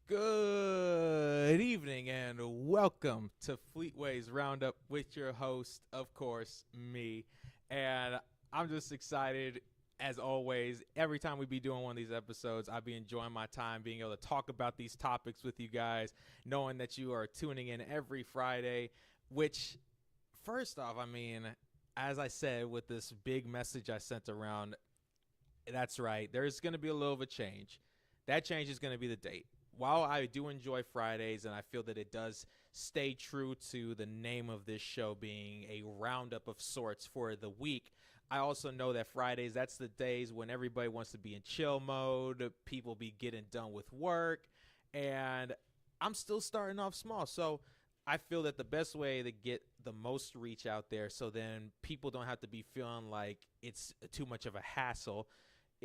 Good evening and welcome to Fleetway's Roundup with your host, of course, me. And I'm just excited as always. Every time we be doing one of these episodes, I be enjoying my time being able to talk about these topics with you guys, knowing that you are tuning in every Friday, which first off, as I said with this big message I sent around, that's right. There's going to be a little of a change. That change is going to be the date. While I do enjoy Fridays and I feel that it does stay true to the name of this show being a roundup of sorts for the week, I also know that Fridays, that's the days when everybody wants to be in chill mode, people be getting done with work, and I'm still starting off small. So I feel that the best way to get the most reach out there so then people don't have to be feeling like it's too much of a hassle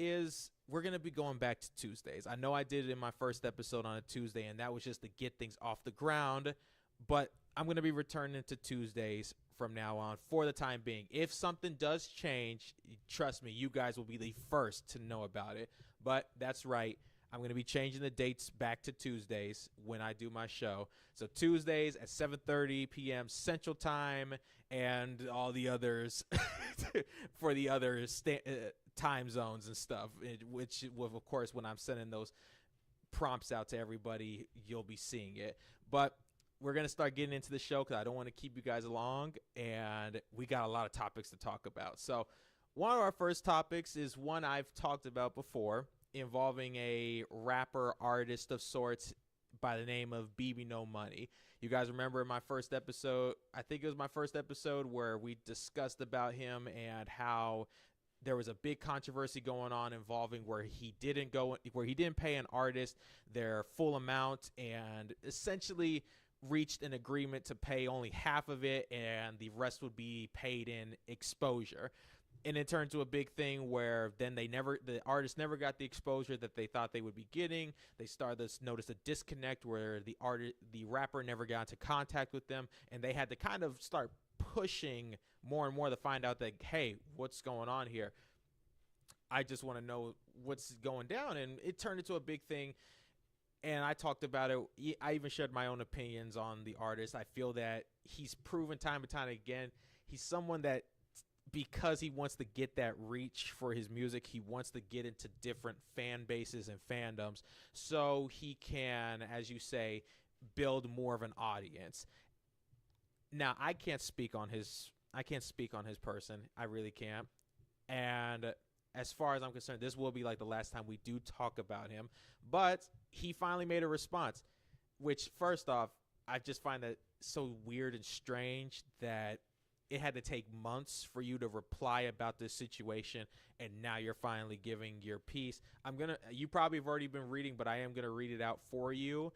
is we're going to be going back to Tuesdays. I know I did it in my first episode on a Tuesday, and that was just to get things off the ground. But I'm going to be returning to Tuesdays from now on for the time being. If something does change, trust me, you guys will be the first to know about it. But that's right. I'm going to be changing the dates back to Tuesdays when I do my show. So Tuesdays at 7:30 p.m. Central Time and all the others for the other time zones and stuff, which will, of course, when I'm sending those prompts out to everybody, you'll be seeing it. But we're going to start getting into the show because I don't want to keep you guys along, and we got a lot of topics to talk about. So one of our first topics is one I've talked about before, involving a rapper artist of sorts by the name of BBNO Money. You guys remember my first episode, I think it was my first episode, where we discussed about him and how there was a big controversy going on involving where he didn't pay an artist their full amount and essentially reached an agreement to pay only half of it and the rest would be paid in exposure. And it turned to a big thing where then the artist never got the exposure that they thought they would be getting. They started to notice a disconnect where the rapper never got into contact with them, and they had to kind of start pushing more and more to find out that, hey, what's going on here? I just want to know what's going down. And it turned into a big thing. And I talked about it. I even shared my own opinions on the artist. I feel that he's proven time and time again, he's someone that, because he wants to get that reach for his music, he wants to get into different fan bases and fandoms so he can, as you say, build more of an audience. Now, I can't speak on his person. I really can't. And as far as I'm concerned, this will be like the last time we do talk about him. But he finally made a response, which, first off, I just find that so weird and strange that it had to take months for you to reply about this situation, and now you're finally giving your piece. You probably have already been reading, but I am going to read it out for you.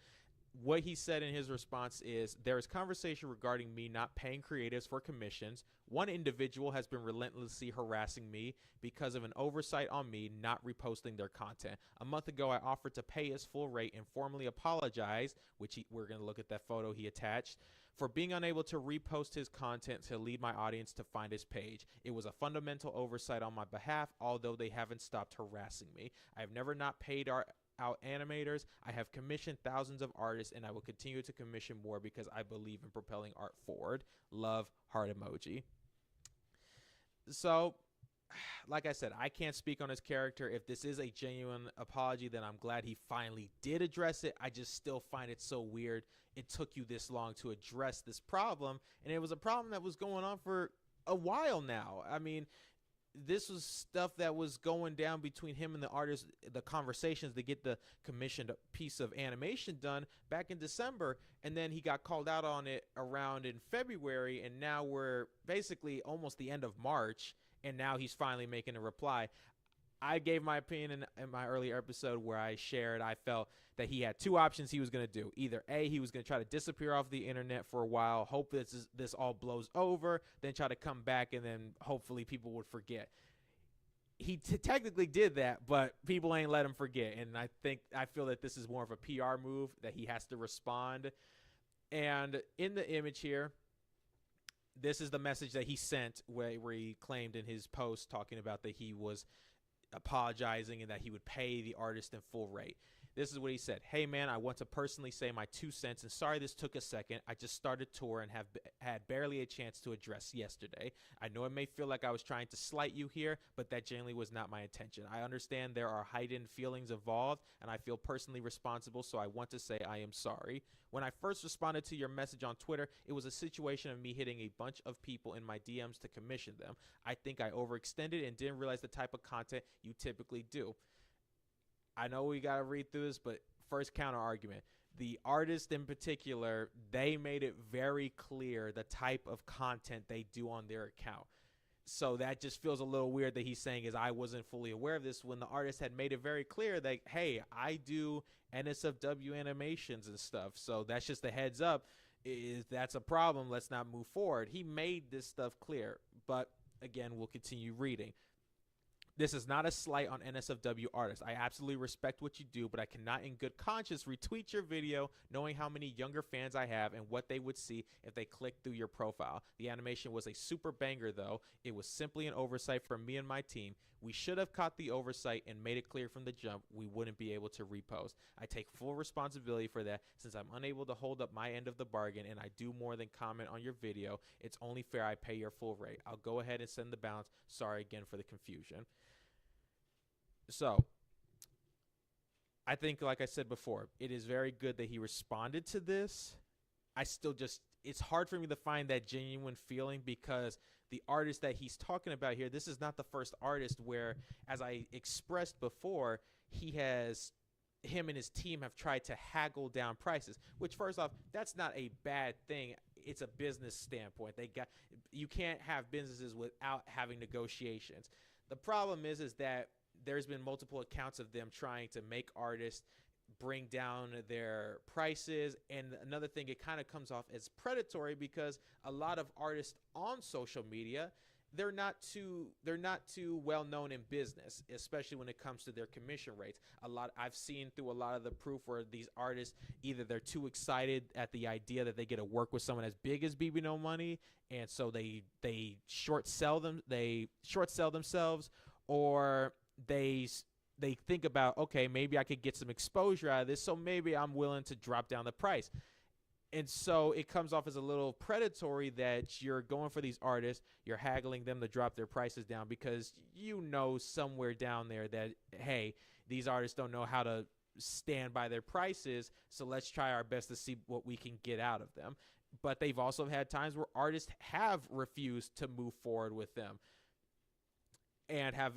What he said in his response is, there is conversation regarding me not paying creatives for commissions. One individual has been relentlessly harassing me because of an oversight on me not reposting their content. A month ago, I offered to pay his full rate and formally apologize, which we're going to look at that photo he attached, for being unable to repost his content to lead my audience to find his page. It was a fundamental oversight on my behalf, although they haven't stopped harassing me. I have never not paid out animators. I have commissioned thousands of artists, and I will continue to commission more because I believe in propelling art forward. Love, heart emoji. So, like I said, I can't speak on his character. If this is a genuine apology, then I'm glad he finally did address it. I just still find it so weird it took you this long to address this problem, and it was a problem that was going on for a while now. I mean, this was stuff that was going down between him and the artist, the conversations to get the commissioned piece of animation done back in December, and then he got called out on it around in February, and now we're basically almost the end of March, and now he's finally making a reply. I gave my opinion in my earlier episode where I shared I felt that he had two options he was going to do. Either A, he was going to try to disappear off the internet for a while, hope this all blows over, then try to come back, and then hopefully people would forget. He technically did that, but people ain't let him forget. And I feel that this is more of a PR move, that he has to respond. And in the image here, this is the message that he sent where he claimed in his post talking about that he was apologizing and that he would pay the artist in full rate. This is what he said. Hey, man, I want to personally say my 2 cents, and sorry this took a second. I just started tour and have had barely a chance to address yesterday. I know it may feel like I was trying to slight you here, but that genuinely was not my intention. I understand there are heightened feelings involved, and I feel personally responsible, so I want to say I am sorry. When I first responded to your message on Twitter, it was a situation of me hitting a bunch of people in my DMs to commission them. I think I overextended and didn't realize the type of content you typically do. I know we got to read through this, but first counter argument. The artist in particular, they made it very clear the type of content they do on their account. So that just feels a little weird that he's saying is I wasn't fully aware of this when the artist had made it very clear that, hey, I do NSFW animations and stuff. So that's just a heads up. If that's a problem, let's not move forward. He made this stuff clear. But again, we'll continue reading. This is not a slight on NSFW artists. I absolutely respect what you do, but I cannot in good conscience retweet your video knowing how many younger fans I have and what they would see if they clicked through your profile. The animation was a super banger, though. It was simply an oversight from me and my team. We should have caught the oversight and made it clear from the jump we wouldn't be able to repost. I take full responsibility for that since I'm unable to hold up my end of the bargain and I do more than comment on your video. It's only fair I pay your full rate. I'll go ahead and send the balance. Sorry again for the confusion. So, I think, like I said before, it is very good that he responded to this. I still just, it's hard for me to find that genuine feeling because the artist that he's talking about here, this is not the first artist where, as I expressed before, him and his team have tried to haggle down prices, which first off, that's not a bad thing. It's a business standpoint. You can't have businesses without having negotiations. The problem is that there's been multiple accounts of them trying to make artists bring down their prices. And another thing, it kind of comes off as predatory because a lot of artists on social media, they're not too well known in business, especially when it comes to their commission rates. I've seen through a lot of the proof where these artists, either they're too excited at the idea that they get to work with someone as big as BBNO money, and so they short sell themselves, or they think about, okay, maybe I could get some exposure out of this, so maybe I'm willing to drop down the price. And so it comes off as a little predatory that you're going for these artists, you're haggling them to drop their prices down because you know somewhere down there that, hey, these artists don't know how to stand by their prices, so let's try our best to see what we can get out of them. But they've also had times where artists have refused to move forward with them and have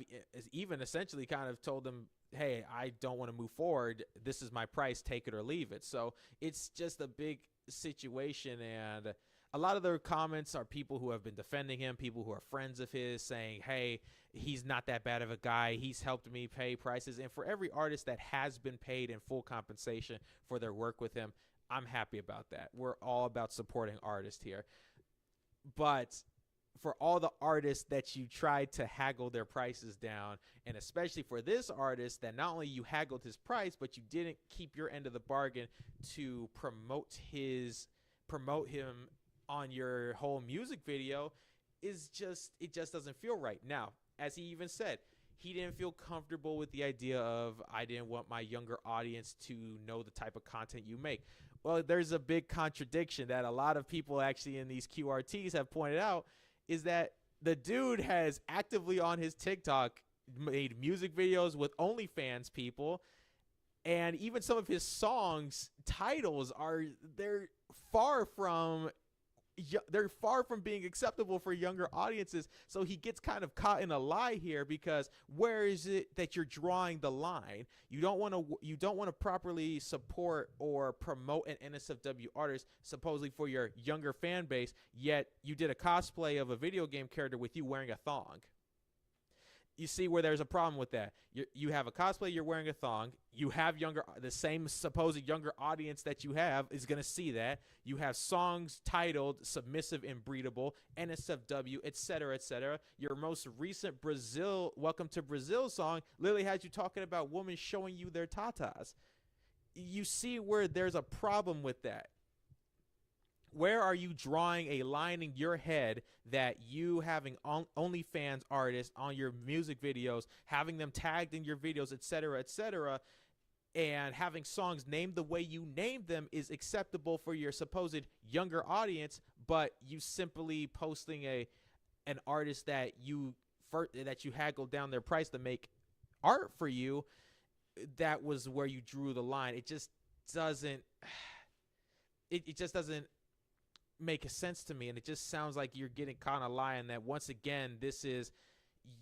even essentially kind of told them, hey, I don't want to move forward. This is my price. Take it or leave it. So it's just a big situation. And a lot of their comments are people who have been defending him, people who are friends of his, saying, hey, he's not that bad of a guy. He's helped me pay prices. And for every artist that has been paid in full compensation for their work with him, I'm happy about that. We're all about supporting artists here. But for all the artists that you tried to haggle their prices down, and especially for this artist that not only you haggled his price, but you didn't keep your end of the bargain to promote him on your whole music video, it just doesn't feel right. Now, as he even said, he didn't feel comfortable with the idea of, I didn't want my younger audience to know the type of content you make. Well, there's a big contradiction that a lot of people actually in these QRTs have pointed out, is that the dude has actively on his TikTok made music videos with OnlyFans people, and even some of his songs titles they're far from being acceptable for younger audiences. So he gets kind of caught in a lie here, because where is it that you're drawing the line? You don't want to properly support or promote an NSFW artist supposedly for your younger fan base, yet you did a cosplay of a video game character with you wearing a thong. You see where there's a problem with that. You have a cosplay, you're wearing a thong. You have the same supposed younger audience that you have is going to see that. You have songs titled Submissive and Breedable, NSFW, etc., etc. Your most recent Welcome to Brazil song literally has you talking about women showing you their tatas. You see where there's a problem with that. Where are you drawing a line in your head that you having OnlyFans artists on your music videos, having them tagged in your videos, etc., etc., and having songs named the way you named them is acceptable for your supposed younger audience, but you simply posting an artist that you haggled down their price to make art for you, that was where you drew the line. It just doesn't it just doesn't make sense to me, and it just sounds like you're getting caught in a lie, and that once again this is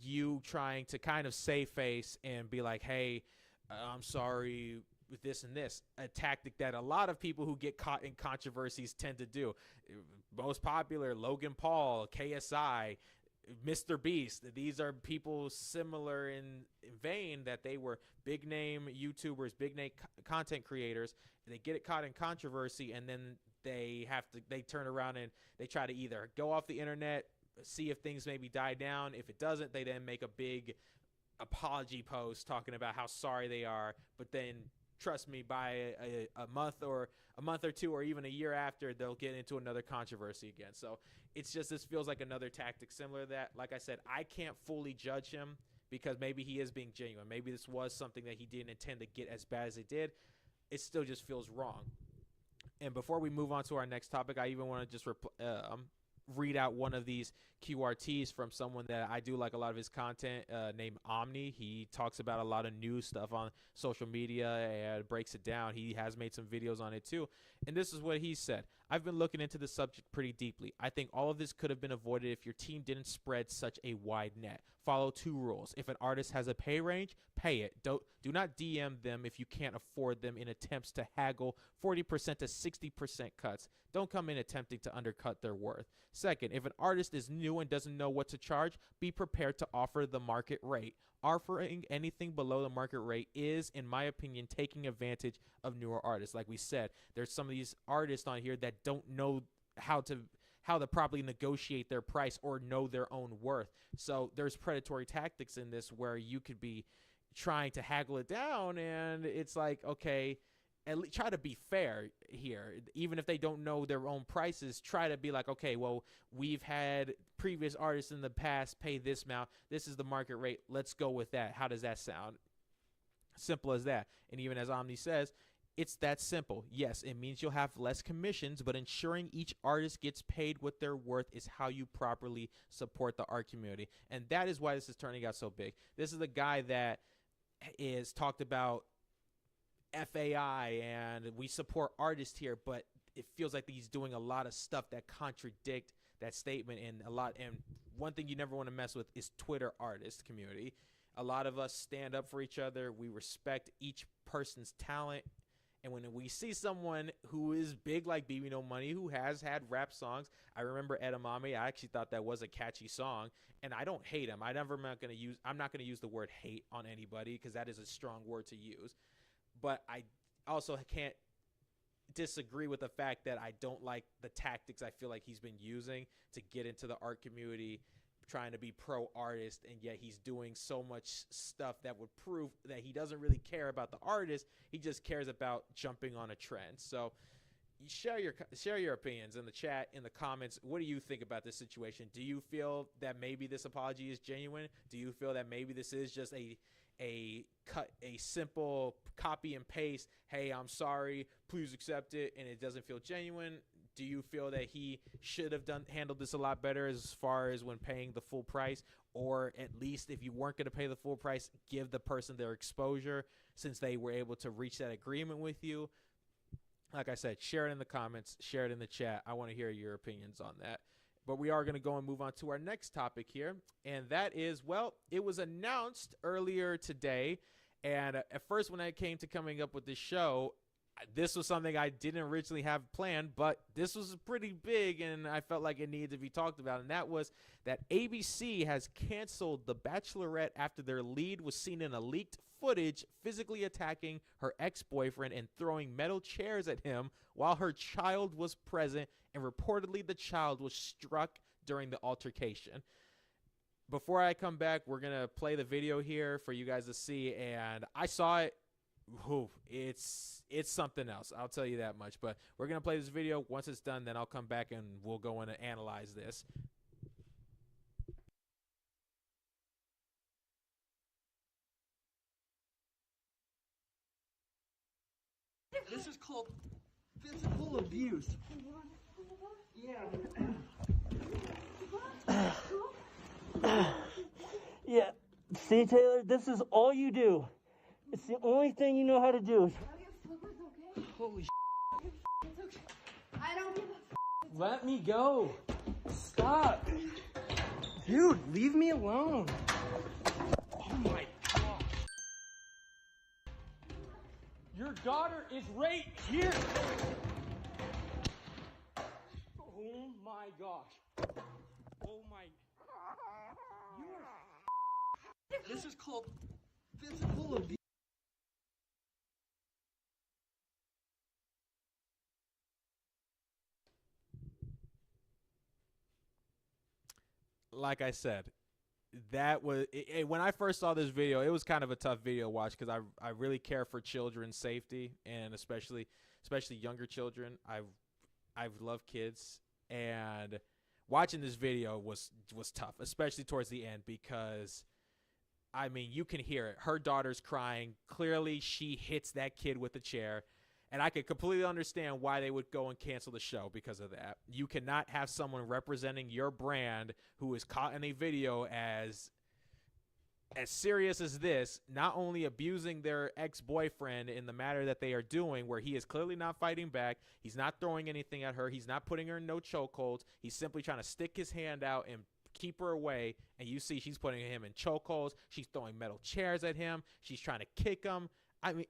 you trying to kind of save face and be like, hey, I'm sorry with this and this, a tactic that a lot of people who get caught in controversies tend to do. Most popular, Logan Paul, KSI, Mr. Beast. These are people similar in vein, that they were big name YouTubers, big name content creators. They get caught in controversy, and then they turn around and they try to either go off the internet, see if things maybe die down. If it doesn't, they then make a big apology post talking about how sorry they are. But then, trust me, by a month or two or even a year after, they'll get into another controversy again. So it's just, this feels like another tactic similar to that. Like I said, I can't fully judge him because maybe he is being genuine. Maybe this was something that he didn't intend to get as bad as it did. It still just feels wrong. And before we move on to our next topic, I even want to just read out one of these QRTs from someone that I do like a lot of his content, named Omni. He talks about a lot of new stuff on social media and breaks it down. He has made some videos on it too. And this is what he said. I've been looking into the subject pretty deeply. I think all of this could have been avoided if your team didn't spread such a wide net. Follow 2 rules. If an artist has a pay range, pay it. Do not DM them if you can't afford them in attempts to haggle 40% to 60% cuts. Don't come in attempting to undercut their worth. Second, if an artist is new and doesn't know what to charge, be prepared to offer the market rate. Offering anything below the market rate is, in my opinion, taking advantage of newer artists. Like we said, there's some of these artists on here that don't know how to properly negotiate their price or know their own worth. So there's predatory tactics in this where you could be trying to haggle it down, and it's like, okay, at least try to be fair here. Even if they don't know their own prices, try to be like, okay, well, we've had previous artists in the past pay this amount. This is the market rate. Let's go with that. How does that sound? Simple as that. And even as Omni says, it's that simple. Yes, it means you'll have less commissions, but ensuring each artist gets paid what they're worth is how you properly support the art community. And that is why this is turning out so big. This is the guy that is talked about FAI and we support artists here, but it feels like he's doing a lot of stuff that contradict that statement. And one thing you never want to mess with is Twitter artist community. A lot of us stand up for each other. We respect each person's talent. And when we see someone who is big like BBNO Money, who has had rap songs, I remember Edamame. I actually thought that was a catchy song, and I don't hate him. I'm not going to use the word hate on anybody because that is a strong word to use. But I also can't disagree with the fact that I don't like the tactics I feel like he's been using to get into the art community, trying to be pro artist, and yet he's doing so much stuff that would prove that he doesn't really care about the artist. He just cares about jumping on a trend. So share your opinions in the chat, in the comments. What do you think about this situation? Do you feel that maybe this apology is genuine? Do you feel that maybe this is just a simple copy and paste, hey, I'm sorry, please accept it, and it doesn't feel genuine? Do you feel that he should have handled this a lot better as far as when paying the full price? Or at least if you weren't going to pay the full price, give the person their exposure since they were able to reach that agreement with you? Like I said, share it in the comments, share it in the chat. I want to hear your opinions on that. But we are going to go and move on to our next topic here. And that is, well, it was announced earlier today. And at first when I came to coming up with this show, this was something I didn't originally have planned, but this was pretty big and I felt like it needed to be talked about. And that was that ABC has canceled The Bachelorette after their lead was seen in a leaked footage physically attacking her ex-boyfriend and throwing metal chairs at him while her child was present, and reportedly the child was struck during the altercation. Before I come back, we're going to play the video here for you guys to see, and I saw it. Ooh, it's something else, I'll tell you that much. But we're going to play this video. Once it's done, then I'll come back and we'll go in and analyze this. This is called physical abuse. Yeah. Yeah. See, Taylor, this is all you do. It's the only thing you know how to do. Holy shit. It's okay. I don't give a Let me go. Stop. Dude, leave me alone. Oh my gosh. Your daughter is right here. Oh my gosh. Oh my. This is called physical abuse. Like I said, that was when I first saw this video, it was kind of a tough video to watch because I really care for children's safety, and especially younger children. I've loved kids, and watching this video was tough, especially towards the end, because I mean, you can hear it. Her daughter's crying. Clearly, she hits that kid with a chair. And I could completely understand why they would go and cancel the show because of that. You cannot have someone representing your brand who is caught in a video as serious as this, not only abusing their ex-boyfriend in the matter that they are doing, where he is clearly not fighting back, he's not throwing anything at her, he's not putting her in no chokeholds, he's simply trying to stick his hand out and keep her away, and you see she's putting him in chokeholds, she's throwing metal chairs at him, she's trying to kick him. I mean,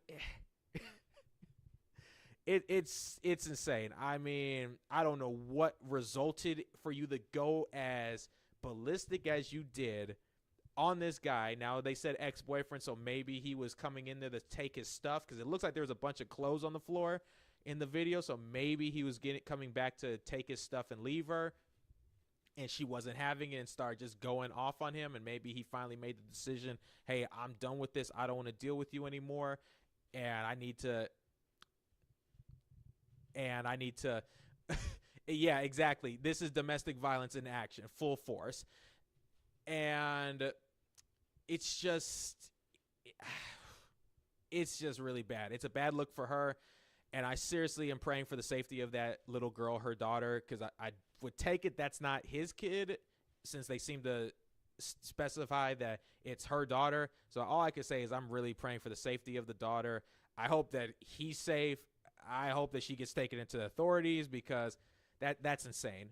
it's insane. I mean, I don't know what resulted for you to go as ballistic as you did on this guy. Now, they said ex-boyfriend, so maybe he was coming in there to take his stuff, because it looks like there was a bunch of clothes on the floor in the video, so maybe he was coming back to take his stuff and leave her, and she wasn't having it and started just going off on him, and maybe he finally made the decision, hey, I'm done with this, I don't want to deal with you anymore, and I need to yeah, exactly, this is domestic violence in action, full force. And it's just really bad. It's a bad look for her, and I seriously am praying for the safety of that little girl, her daughter, because I would take it that's not his kid, since they seem to specify that it's her daughter. So all I can say is I'm really praying for the safety of the daughter. I hope that he's safe. I hope that she gets taken into the authorities, because that's insane.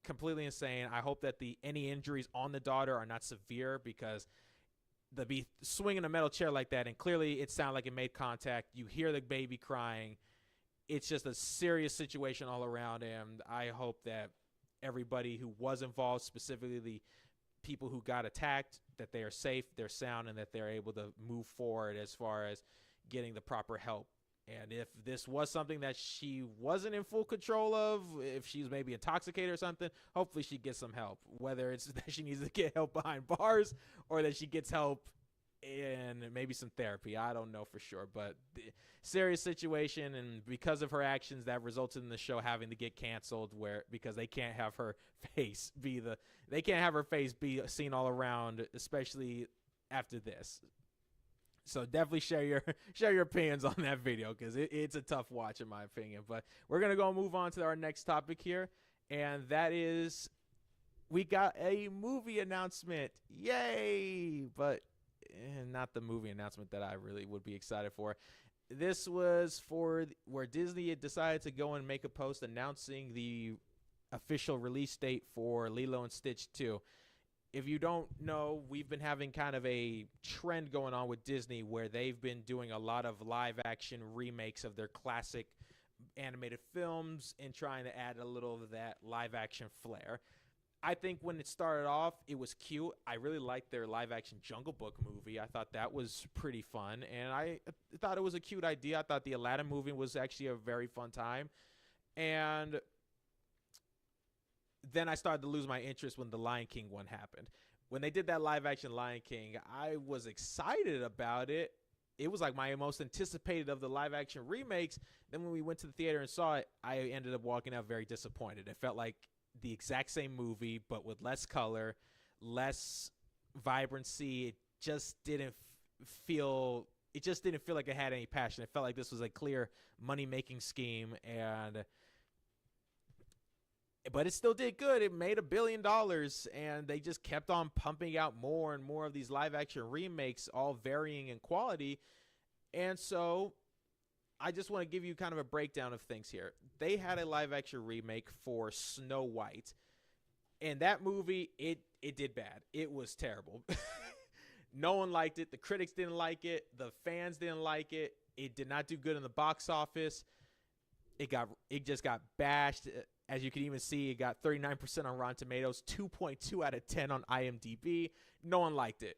Completely insane. I hope that any injuries on the daughter are not severe, because to be swinging a metal chair like that, and clearly it sounded like it made contact. You hear the baby crying. It's just a serious situation all around, and I hope that everybody who was involved, specifically the people who got attacked, that they are safe, they're sound, and that they're able to move forward as far as getting the proper help. And if this was something that she wasn't in full control of, if she's maybe intoxicated or something, hopefully she gets some help. Whether it's that she needs to get help behind bars, or that she gets help in maybe some therapy. I don't know for sure. But serious situation, and because of her actions, that resulted in the show having to get canceled, because they can't have her face be seen all around, especially after this. So definitely share your opinions on that video, because it's a tough watch in my opinion. But we're going to go move on to our next topic here, and that is we got a movie announcement. Yay! But not the movie announcement that I really would be excited for. This was for where Disney had decided to go and make a post announcing the official release date for Lilo & Stitch 2. If you don't know, we've been having kind of a trend going on with Disney where they've been doing a lot of live-action remakes of their classic animated films and trying to add a little of that live-action flair. I think when it started off, it was cute. I really liked their live-action Jungle Book movie. I thought that was pretty fun, and I thought it was a cute idea. I thought the Aladdin movie was actually a very fun time. And then I started to lose my interest when the Lion King one happened. When they did that live action Lion King, I was excited about it. It was like my most anticipated of the live action remakes. Then when we went to the theater and saw it, I ended up walking out very disappointed. It felt like the exact same movie, but with less color, less vibrancy. It just didn't feel it just didn't feel like it had any passion. It felt like this was a clear money-making scheme, but it still did good. It made $1 billion, and they just kept on pumping out more and more of these live-action remakes, all varying in quality. And so I just want to give you kind of a breakdown of things here. They had a live-action remake for Snow White, and that movie, it did bad. It was terrible. No one liked it. The critics didn't like it. The fans didn't like it. It did not do good in the box office. It just got bashed. As you can even see, it got 39% on Rotten Tomatoes, 2.2 out of 10 on IMDb. No one liked it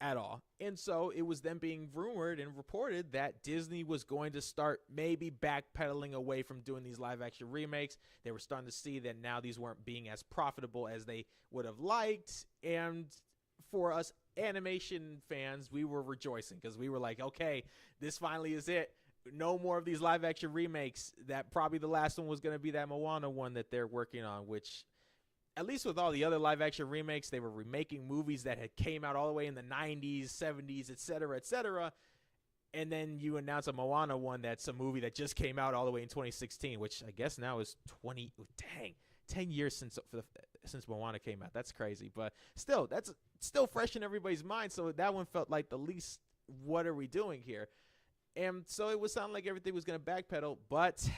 at all. And so it was then being rumored and reported that Disney was going to start maybe backpedaling away from doing these live-action remakes. They were starting to see that now these weren't being as profitable as they would have liked. And for us animation fans, we were rejoicing because we were like, okay, this finally is it. No more of these live action remakes. That probably the last one was going to be that Moana one that they're working on, which at least with all the other live action remakes, they were remaking movies that had came out all the way in the 90s, 70s, etc., etc. And then you announce a Moana one that's a movie that just came out all the way in 2016, which I guess now is 10 years since Moana came out. That's crazy. But still, that's still fresh in everybody's mind. So that one felt like the least, what are we doing here? And so it would sound like everything was going to backpedal, but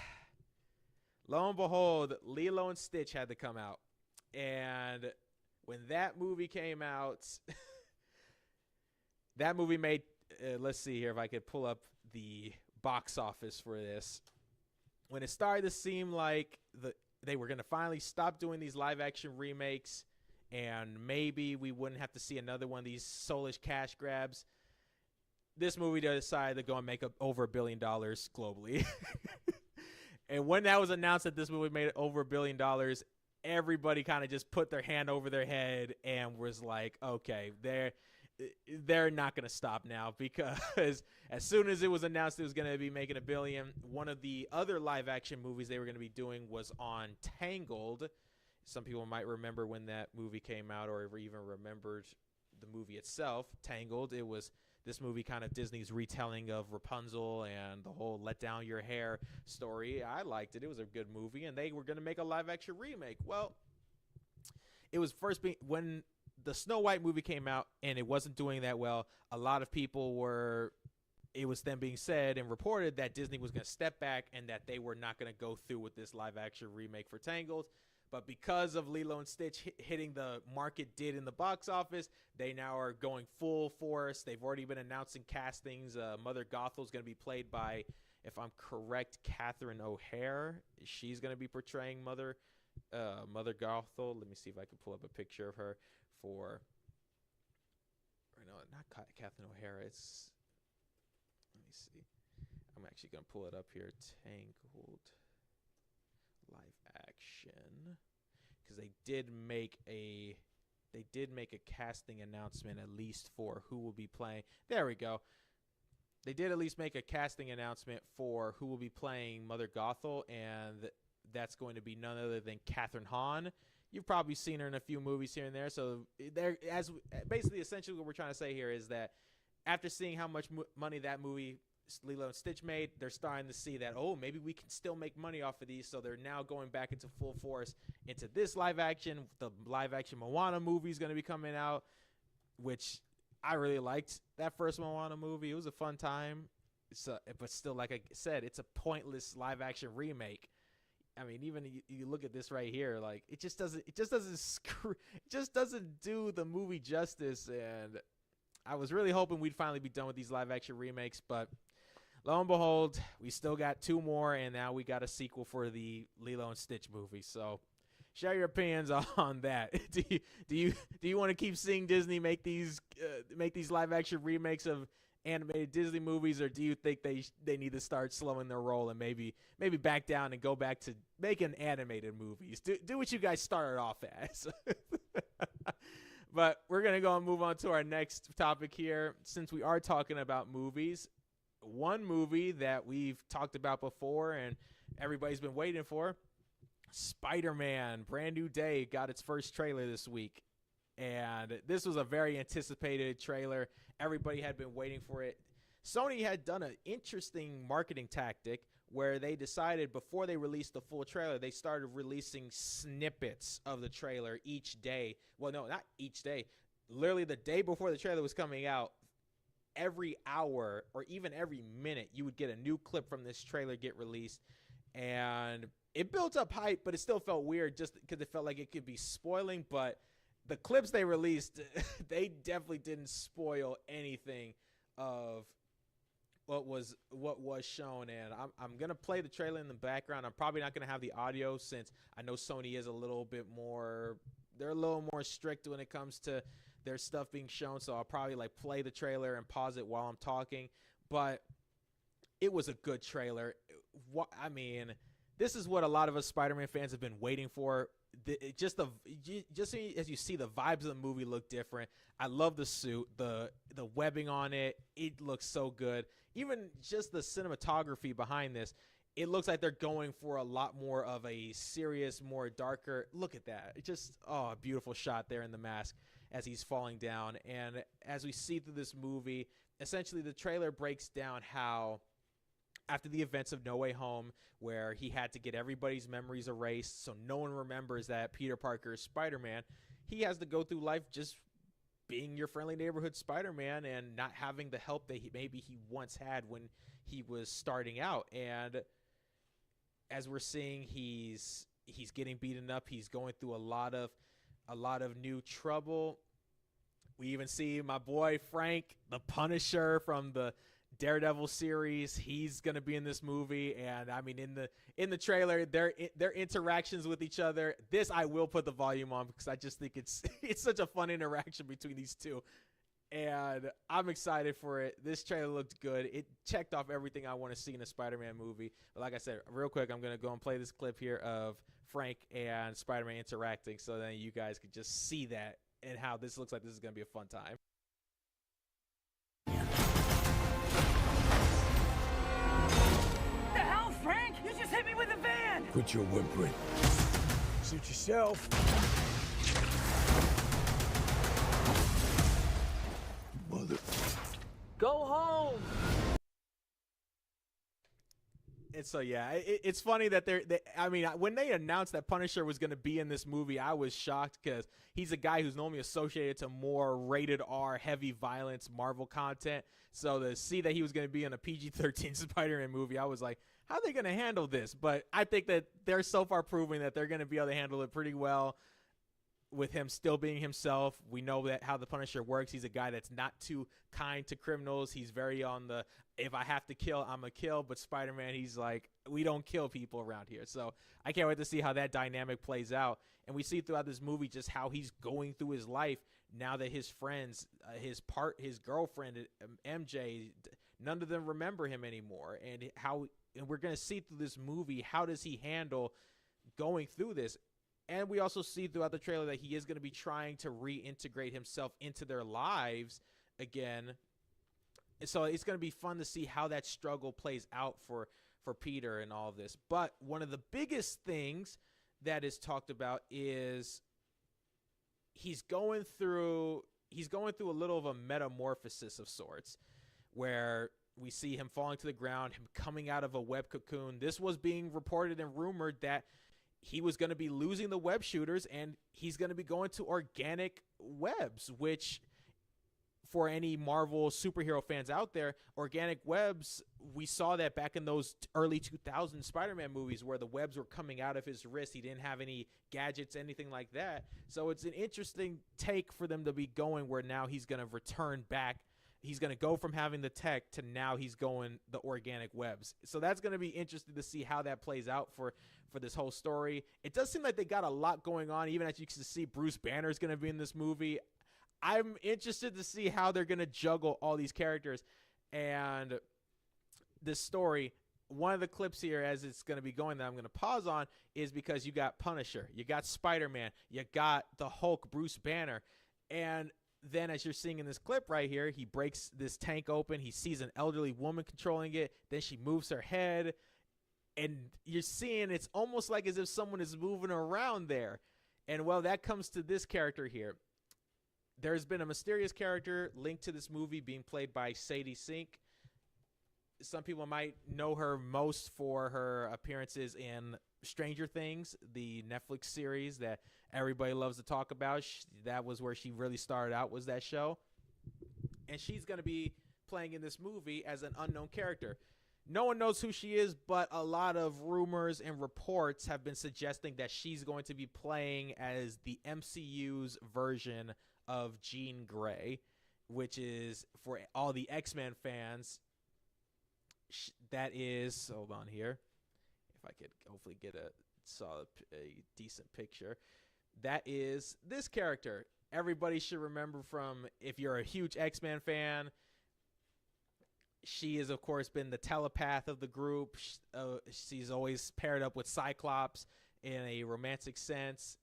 lo and behold, Lilo and Stitch had to come out. And when that movie came out, that movie made, let's see here if I could pull up the box office for this. When it started to seem like they were going to finally stop doing these live-action remakes, and maybe we wouldn't have to see another one of these soulish cash grabs, this movie decided to go and make over $1 billion globally. And when that was announced that this movie made over $1 billion, everybody kind of just put their hand over their head and was like, okay, they're not going to stop now, because as soon as it was announced it was going to be making $1 billion, one of the other live action movies they were going to be doing was on Tangled. Some people might remember when that movie came out, or even remembered the movie itself, Tangled. It was this movie, kind of Disney's retelling of Rapunzel and the whole let down your hair story. I liked it. It was a good movie, and they were going to make a live action remake. Well, it was when the Snow White movie came out and it wasn't doing that well, a lot of people it was then being said and reported that Disney was going to step back and that they were not going to go through with this live action remake for Tangled. But because of Lilo and Stitch hitting the market did in the box office, they now are going full force. They've already been announcing castings. Mother Gothel is going to be played by, if I'm correct, Catherine O'Hare. She's going to be portraying Mother Gothel. Let me see if I can pull up a picture of her for. Or no, not Catherine O'Hara. It's. Let me see. I'm actually going to pull it up here. Tangled live action, because they did make a casting announcement, at least for who will be playing. There we go. They did at least make a casting announcement for who will be playing Mother Gothel, and that's going to be none other than Catherine Hahn. You've probably seen her in a few movies here and there. So essentially what we're trying to say here is that after seeing how much money that movie Lilo and Stitch made, they're starting to see that, oh, maybe we can still make money off of these. So they're now going back into full force into this live action. The live action Moana movie is going to be coming out, which I really liked that first Moana movie. It was a fun time. But still, like I said, it's a pointless live action remake. I mean, even you look at this right here, like it just doesn't do the movie justice. And I was really hoping we'd finally be done with these live action remakes, but lo and behold, we still got 2 more, and now we got a sequel for the Lilo and Stitch movie. So, share your opinions on that. Do you want to keep seeing Disney make these live action remakes of animated Disney movies, or do you think they need to start slowing their roll and maybe back down and go back to making animated movies? Do what you guys started off as. But we're going to go and move on to our next topic here. Since we are talking about movies, one movie that we've talked about before and everybody's been waiting for, Spider-Man, Brand New Day, got its first trailer this week. And this was a very anticipated trailer. Everybody had been waiting for it. Sony had done an interesting marketing tactic where they decided before they released the full trailer, they started releasing snippets of the trailer each day. Well, no, not each day. Literally the day before the trailer was coming out, every hour or even every minute, you would get a new clip from this trailer get released. And it built up hype, but it still felt weird just because it felt like it could be spoiling. But the clips they released, they definitely didn't spoil anything of what was shown. And I'm gonna play the trailer in the background. I'm probably not gonna have the audio since I know Sony is a little bit more, they're a little more strict when it comes to their stuff being shown, so I'll probably like play the trailer and pause it while I'm talking. But it was a good trailer. I mean, this is what a lot of us Spider-Man fans have been waiting for. Just as you see, the vibes of the movie look different. I love the suit, the webbing on it. It looks so good. Even just the cinematography behind this, it looks like they're going for a lot more of a serious, more darker. Look at that. It just, a beautiful shot there in the mask as he's falling down. And as we see through this movie, essentially the trailer breaks down how after the events of No Way Home, where he had to get everybody's memories erased so no one remembers that Peter Parker is Spider-Man, he has to go through life just being your friendly neighborhood Spider-Man and not having the help that maybe he once had when he was starting out. And as we're seeing, he's getting beaten up. He's going through a lot of new trouble. We even see my boy Frank, the Punisher from the Daredevil series. He's gonna be in this movie, and I mean, in the trailer, their interactions with each other. This I will put the volume on because I just think it's such a fun interaction between these two, and I'm excited for it. This trailer looked good. It checked off everything I want to see in a Spider-Man movie. But like I said, real quick, I'm gonna go and play this clip here of Frank and Spider-Man interacting, so then you guys could just see that and how this looks like this is gonna be a fun time. The hell, Frank? You just hit me with a van! Quit your whimpering. Suit yourself. Mother. Go home! And so, yeah, it's funny that I mean, when they announced that Punisher was going to be in this movie, I was shocked because he's a guy who's normally associated to more rated R, heavy violence Marvel content. So to see that he was going to be in a PG-13 Spider-Man movie, I was like, how are they going to handle this? But I think that they're so far proving that they're going to be able to handle it pretty well with him still being himself. We know that how the Punisher works. He's a guy that's not too kind to criminals. He's very on the, if I have to kill, I'm going to kill. But Spider-Man, he's like, we don't kill people around here. So I can't wait to see how that dynamic plays out. And we see throughout this movie just how he's going through his life now that his friends, his girlfriend, MJ, none of them remember him anymore. And we're going to see through this movie, how does he handle going through this? And we also see throughout the trailer that he is going to be trying to reintegrate himself into their lives again. So it's going to be fun to see how that struggle plays out for Peter and all of this. But one of the biggest things that is talked about is he's going through a little of a metamorphosis of sorts, where we see him falling to the ground, him coming out of a web cocoon. This was being reported and rumored that he was going to be losing the web shooters and he's going to be going to organic webs, which for any Marvel superhero fans out there, organic webs, we saw that back in those early 2000 Spider-Man movies where the webs were coming out of his wrist. He didn't have any gadgets, anything like that. So it's an interesting take for them to be going where now he's going to return back. He's going to go from having the tech to now he's going the organic webs. So that's going to be interesting to see how that plays out for this whole story. It does seem like they got a lot going on, even as you can see Bruce Banner is going to be in this movie. I'm interested to see how they're going to juggle all these characters and this story. One of the clips here as it's going to be going that I'm going to pause on is because you got Punisher, you got Spider-Man, you got the Hulk, Bruce Banner, and then as you're seeing in this clip right here, he breaks this tank open. He sees an elderly woman controlling it. Then she moves her head. And you're seeing it's almost like as if someone is moving around there. And, well, that comes to this character here. There's been a mysterious character linked to this movie being played by Sadie Sink. some people might know her most for her appearances in Stranger Things, the Netflix series that everybody loves to talk about. That was where she really started out, was that show. And she's going to be playing in this movie as an unknown character. No one knows who she is, but a lot of rumors and reports have been suggesting that she's going to be playing as the MCU's version of Jean Grey, which is, for all the X-Men fans, that is, hold on here, if I could hopefully get a decent picture. That is this character. Everybody should remember from, if you're a huge X-Men fan, she has, of course, been the telepath of the group. She's always paired up with Cyclops in a romantic sense.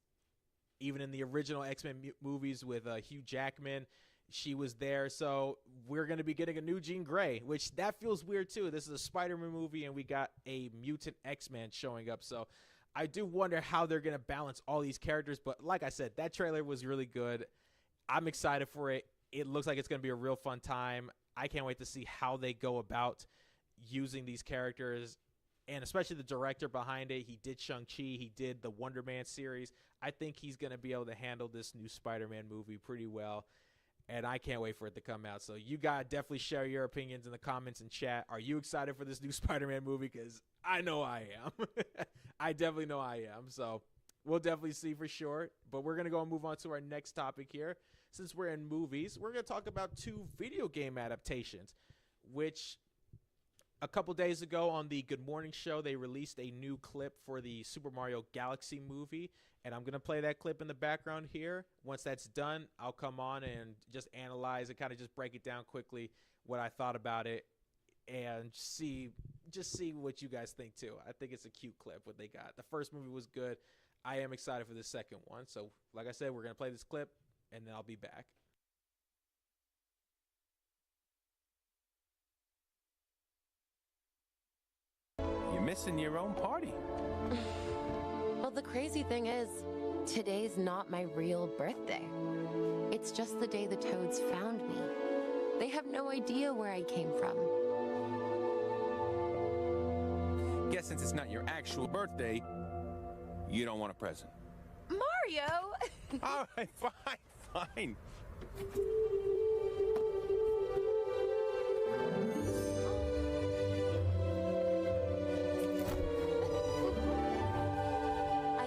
Even in the original X-Men movies with Hugh Jackman, she was there. So we're going to be getting a new Jean Grey, which that feels weird too. This is a Spider-Man movie, and we got a mutant X-Man showing up. So I do wonder how they're going to balance all these characters. But like I said, that trailer was really good. I'm excited for it. It looks like it's going to be a real fun time. I can't wait to see how they go about using these characters, and especially the director behind it. He did Shang-Chi. He did the Wonder Man series. I think he's going to be able to handle this new Spider-Man movie pretty well, and I can't wait for it to come out. So you guys definitely share your opinions in the comments and chat. Are you excited for this new Spider-Man movie? Because I know I am. I definitely know I am. So we'll definitely see for sure. But we're going to go and move on to our next topic here. Since we're in movies, we're going to talk about 2 video game adaptations, which a couple days ago on the Good Morning Show, they released a new clip for the Super Mario Galaxy movie, and I'm going to play that clip in the background here. Once that's done, I'll come on and just analyze and kind of just break it down quickly, what I thought about it, and see what you guys think too. I think it's a cute clip, what they got. The first movie was good. I am excited for the second one. So like I said, we're going to play this clip, and then I'll be back. You're missing your own party. Well, the crazy thing is, today's not my real birthday. It's just the day the Toads found me. They have no idea where I came from. Guess since it's not your actual birthday, you don't want a present. Mario! All right, fine. I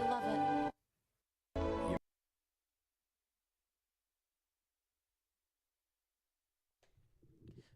love it.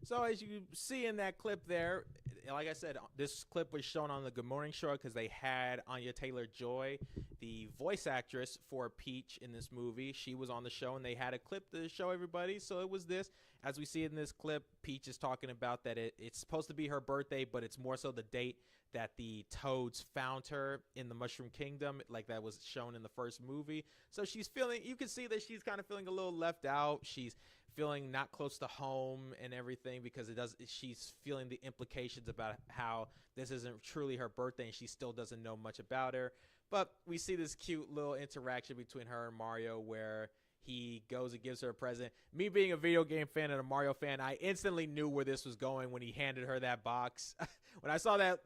So as you see in that clip there, like I said, this clip was shown on the Good Morning Show because they had Anya Taylor-Joy, the voice actress for Peach in this movie. She was on the show, and they had a clip to show everybody. So it was this. As we see in this clip, Peach is talking about that it's supposed to be her birthday, but it's more so the date that the Toads found her in the Mushroom Kingdom, like that was shown in the first movie. So she's feeling, you can see that she's kind of feeling a little left out. She's feeling not close to home and everything because she's feeling the implications about how this isn't truly her birthday, and she still doesn't know much about her. But we see this cute little interaction between her and Mario where he goes and gives her a present. Me being a video game fan and a Mario fan, I instantly knew where this was going when he handed her that box. When I saw that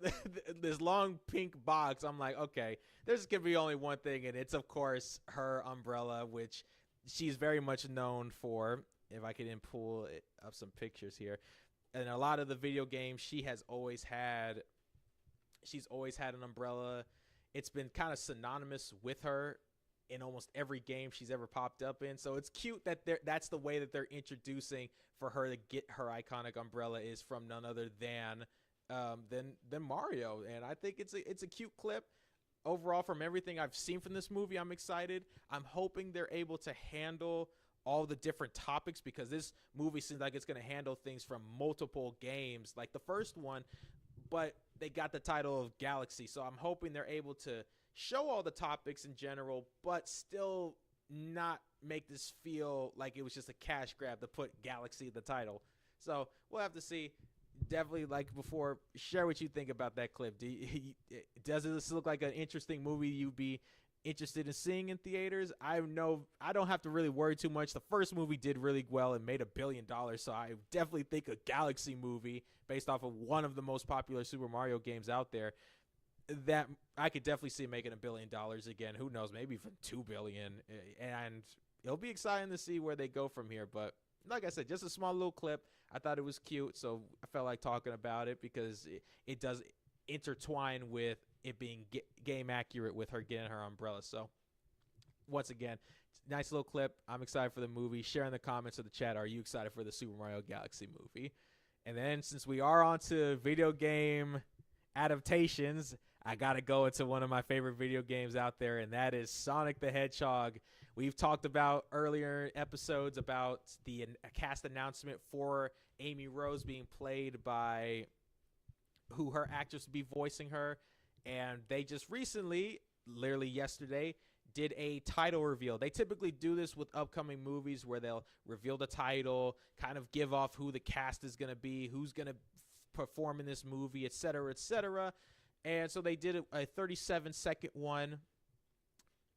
this long pink box, I'm like, okay, there's going to be only one thing, and it's, of course, her umbrella, which she's very much known for. If I could pull up some pictures here. And a lot of the video games, she's always had an umbrella. It's been kind of synonymous with her in almost every game she's ever popped up in. So it's cute that that's the way that they're introducing for her to get her iconic umbrella, is from none other than Mario. And I think it's a cute clip. Overall, from everything I've seen from this movie, I'm excited. I'm hoping they're able to handle all the different topics, because this movie seems like it's going to handle things from multiple games like the first one, but they got the title of Galaxy. So I'm hoping they're able to show all the topics in general, but still not make this feel like it was just a cash grab to put Galaxy in the title. So we'll have to see. Definitely, like before, share what you think about that clip. Does this look like an interesting movie you'd be interested in seeing in theaters. I know I don't have to really worry too much. The first movie did really well and made $1 billion, so I definitely think a Galaxy movie based off of one of the most popular Super Mario games out there, that I could definitely see making $1 billion again. Who knows, maybe even $2 billion, and it'll be exciting to see where they go from here. But like I said, just a small little clip. I thought it was cute, so I felt like talking about it because it does intertwine with it being game accurate with her getting her umbrella. So once again, nice little clip. I'm excited for the movie. Share in the comments of the chat, are you excited for the Super Mario Galaxy movie? And then since we are on to video game adaptations, I gotta go into one of my favorite video games out there, and that is Sonic the Hedgehog. We've talked about earlier episodes about the cast announcement for Amy Rose being played by who her actress would be voicing her. And they just recently, literally yesterday, did a title reveal. They typically do this with upcoming movies where they'll reveal the title, kind of give off who the cast is going to be, who's going to perform in this movie, etc., etc. And so they did a 37-second one.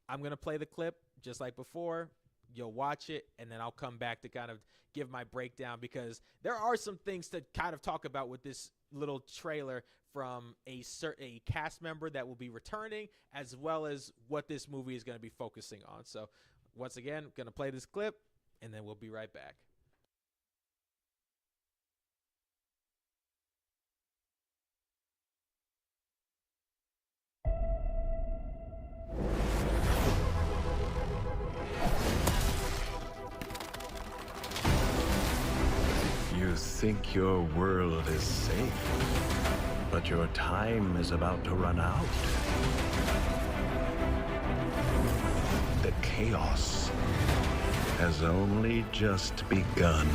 I'm going to play the clip just like before. You'll watch it, and then I'll come back to kind of give my breakdown, because there are some things to kind of talk about with this little trailer from a cast member that will be returning, as well as what this movie is going to be focusing on. So once again, going to play this clip, and then we'll be right back. You think your world is safe, but your time is about to run out. The chaos has only just begun.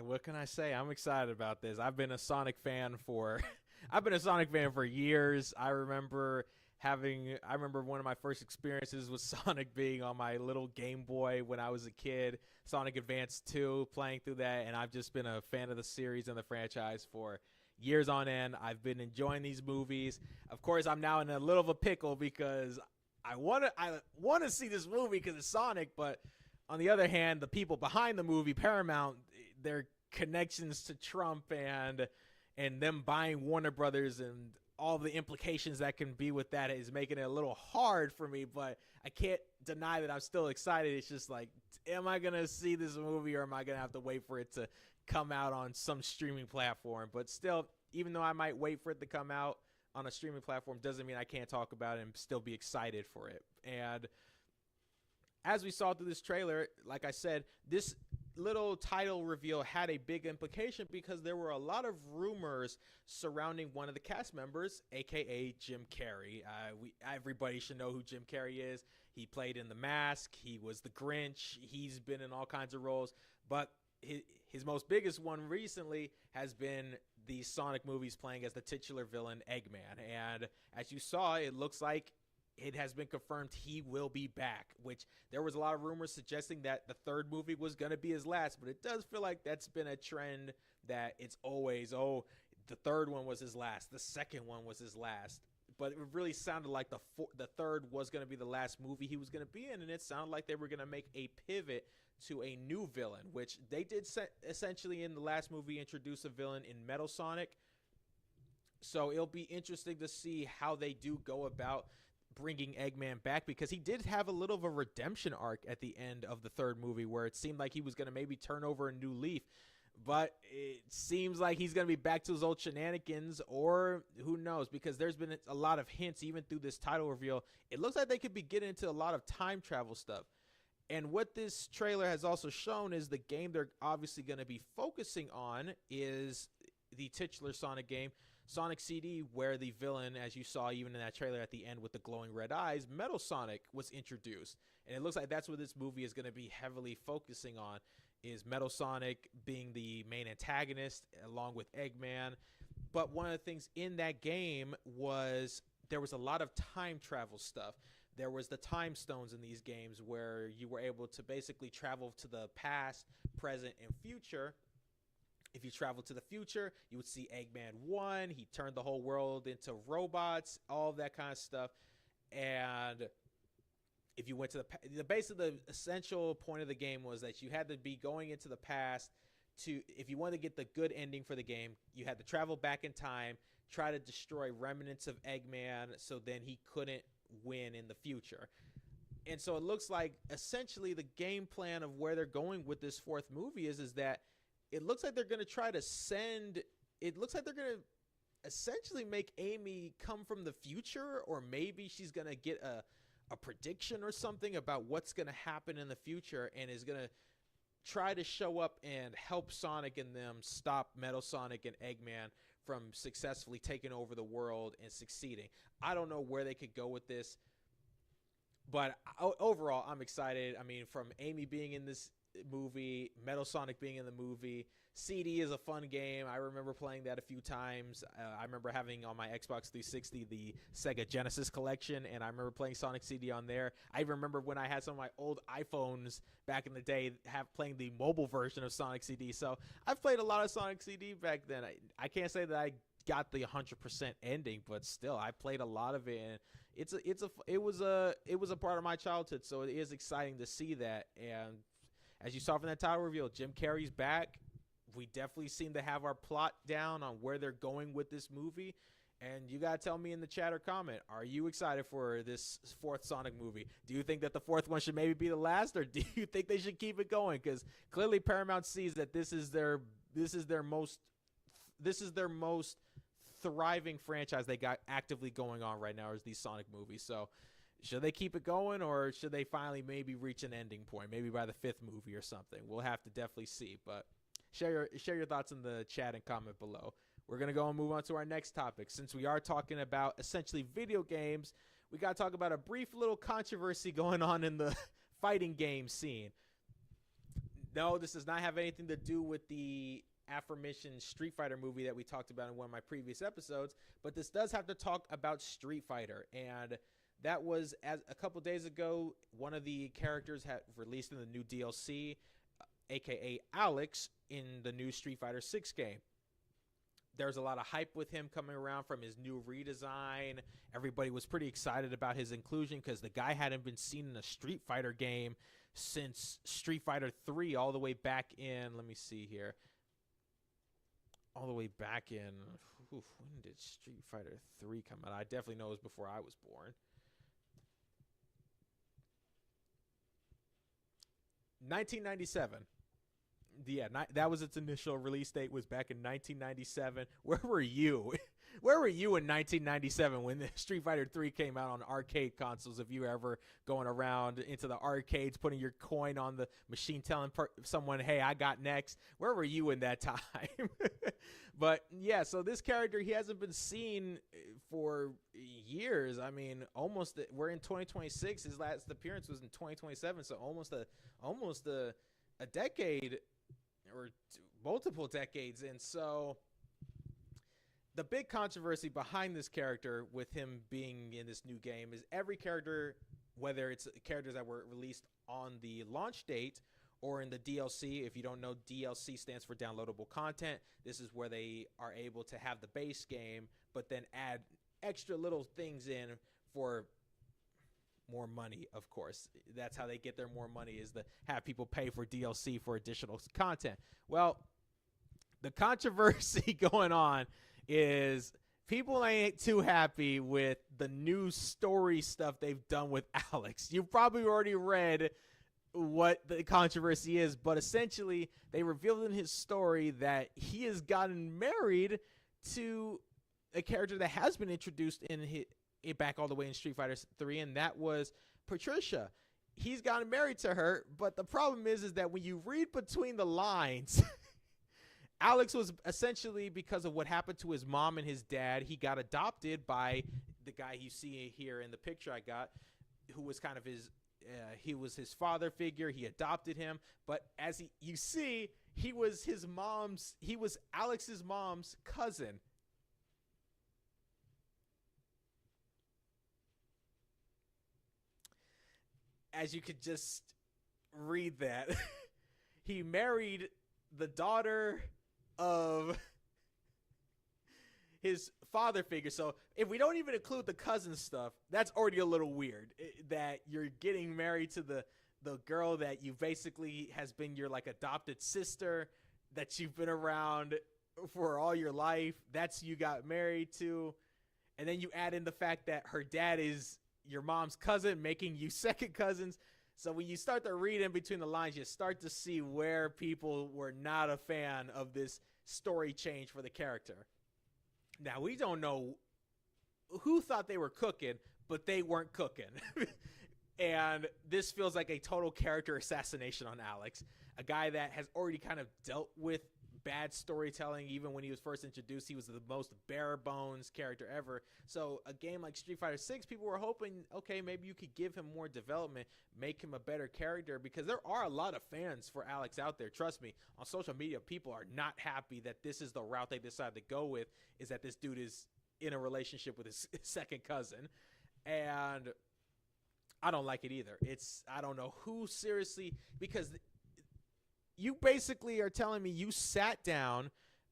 What can I say? I'm excited about this. I've been a Sonic fan for I've been a Sonic fan for years. I remember one of my first experiences with Sonic being on my little Game Boy when I was a kid, Sonic Advance 2, playing through that, and I've just been a fan of the series and the franchise for years on end. I've been enjoying these movies. Of course, I'm now in a little of a pickle because I want to see this movie because it's Sonic, but on the other hand, the people behind the movie, Paramount, their connections to Trump and them buying Warner Brothers and all the implications that can be with that is making it a little hard for me, but I can't deny that I'm still excited. It's just like, am I going to see this movie, or am I going to have to wait for it to come out on some streaming platform? But still, even though I might wait for it to come out on a streaming platform, doesn't mean I can't talk about it and still be excited for it. And as we saw through this trailer, like I said, this little title reveal had a big implication because there were a lot of rumors surrounding one of the cast members, aka Jim Carrey. Everybody should know who Jim Carrey is. He played in The Mask. He was the Grinch. He's been in all kinds of roles, but his most biggest one recently has been the Sonic movies, playing as the titular villain Eggman. And as you saw, it looks like it has been confirmed he will be back, which there was a lot of rumors suggesting that the third movie was going to be his last, but it does feel like that's been a trend that it's always, the third one was his last, the second one was his last. But it really sounded like the third was going to be the last movie he was going to be in, and it sounded like they were going to make a pivot to a new villain, which they did essentially in the last movie introduce a villain in Metal Sonic. So it'll be interesting to see how they do go about bringing Eggman back, because he did have a little of a redemption arc at the end of the third movie where it seemed like he was going to maybe turn over a new leaf, but it seems like he's going to be back to his old shenanigans, or who knows, because there's been a lot of hints even through this title reveal. It looks like they could be getting into a lot of time travel stuff. And what this trailer has also shown is the game they're obviously going to be focusing on is the titular Sonic game, Sonic CD, where the villain, as you saw even in that trailer at the end with the glowing red eyes, Metal Sonic, was introduced. And it looks like that's what this movie is going to be heavily focusing on. is Metal Sonic being the main antagonist along with Eggman. But one of the things in that game was there was a lot of time travel stuff. There was the time stones in these games where you were able to basically travel to the past, present, and future. If you travel to the future, you would see Eggman 1. He turned the whole world into robots, all that kind of stuff. And if you went to the base of the essential point of the game was that you had to be going into the past to, if you wanted to get the good ending for the game, you had to travel back in time, try to destroy remnants of Eggman so then he couldn't win in the future. And so it looks like essentially the game plan of where they're going with this fourth movie is that it looks like they're going to try to it looks like they're going to essentially make Amy come from the future, or maybe she's going to get a prediction or something about what's going to happen in the future and is going to try to show up and help Sonic and them stop Metal Sonic and Eggman from successfully taking over the world and succeeding. I don't know where they could go with this, but overall, I'm excited. I mean, from Amy being in this movie, Metal Sonic being in the movie, CD is a fun game. I remember playing that a few times. I remember having on my Xbox 360 the Sega Genesis collection, and I remember playing Sonic CD on there. I remember when I had some of my old iPhones back in the day playing the mobile version of Sonic CD. So I've played a lot of Sonic CD back then. I can't say that I got the 100% ending, but still I played a lot of it, and it was a part of my childhood. So it is exciting to see that. And as you saw from that title reveal, Jim Carrey's back. We definitely seem to have our plot down on where they're going with this movie. And you got to tell me in the chat or comment, are you excited for this fourth Sonic movie? Do you think that the fourth one should maybe be the last, or do you think they should keep it going? Because clearly Paramount sees that this is their most thriving franchise they got actively going on right now, is these Sonic movies. So should they keep it going, or should they finally maybe reach an ending point, maybe by the fifth movie or something? We'll have to definitely see. But share your thoughts in the chat and comment below. We're going to go and move on to our next topic. Since we are talking about essentially video games, we got to talk about a brief little controversy going on in the fighting game scene. No, this does not have anything to do with the aforementioned Street Fighter movie that we talked about in one of my previous episodes, but this does have to talk about Street Fighter. And that was, as a couple days ago, one of the characters had released in the new DLC, aka Alex, in the new Street Fighter 6 game. There's a lot of hype with him coming around from his new redesign. Everybody was pretty excited about his inclusion because the guy hadn't been seen in a Street Fighter game since Street Fighter 3, all the way back in, let me see here, all the way back in, when did Street Fighter 3 come out? I definitely know it was before I was born. 1997. Yeah, that was its initial release date, was back in 1997. Where were you? Where were you in 1997 when the Street Fighter 3 came out on arcade consoles? If you were ever going around into the arcades, putting your coin on the machine, telling someone, hey, I got next. Where were you in that time? But yeah, so this character, he hasn't been seen for years. I mean, almost, we're in 2026. His last appearance was in 2027. So almost a decade, or multiple decades. And so the big controversy behind this character with him being in this new game is every character, whether it's characters that were released on the launch date or in the DLC. If you don't know, DLC stands for downloadable content. This is where they are able to have the base game, but then add extra little things in for more money, of course. That's how they get their more money, is to have people pay for DLC for additional content. Well, the controversy going on is people ain't too happy with the new story stuff they've done with Alex. You've probably already read what the controversy is, but essentially they revealed in his story that he has gotten married to a character that has been introduced in it back all the way in Street Fighter 3, and that was Patricia. He's gotten married to her, but the problem is that when you read between the lines, Alex was essentially, because of what happened to his mom and his dad, he got adopted by the guy you see here in the picture I got, who was kind of his he was his father figure. He adopted him, but as you see, he was Alex's mom's cousin. As you could just read that, he married the daughter of his father figure. So if we don't even include the cousin stuff, that's already a little weird, that you're getting married to the girl that you basically has been your like adopted sister that you've been around for all your life. That's who you got married to. And then you add in the fact that her dad is your mom's cousin, making you second cousins. So when you start to read in between the lines, you start to see where people were not a fan of this story change for the character. Now, we don't know who thought they were cooking, but they weren't cooking. And this feels like a total character assassination on Alex, a guy that has already kind of dealt with bad storytelling. Even when he was first introduced, he was the most bare bones character ever. So a game like Street Fighter 6, people were hoping, okay, maybe you could give him more development, make him a better character, because there are a lot of fans for Alex out there. Trust me, on social media, people are not happy that this is the route they decided to go with, is that this dude is in a relationship with his second cousin. And I don't like it either. I don't know who seriously, because you basically are telling me you sat down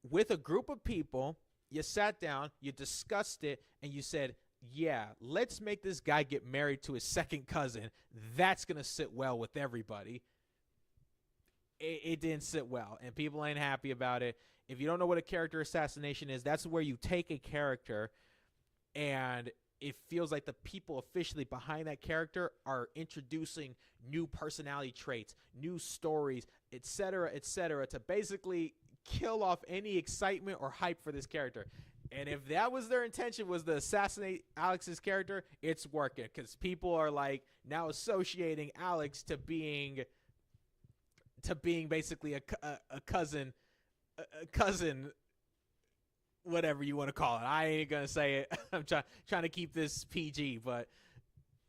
with a group of people, you sat down, you discussed it, and you said, yeah, let's make this guy get married to his second cousin. That's going to sit well with everybody. It didn't sit well, and people ain't happy about it. If you don't know what a character assassination is, that's where you take a character and it feels like the people officially behind that character are introducing new personality traits, new stories, etc., to basically kill off any excitement or hype for this character. And if that was their intention, was to assassinate Alex's character, it's working, because people are like now associating Alex to being basically a cousin, whatever you want to call it. I ain't gonna say it. I'm trying to keep this PG, but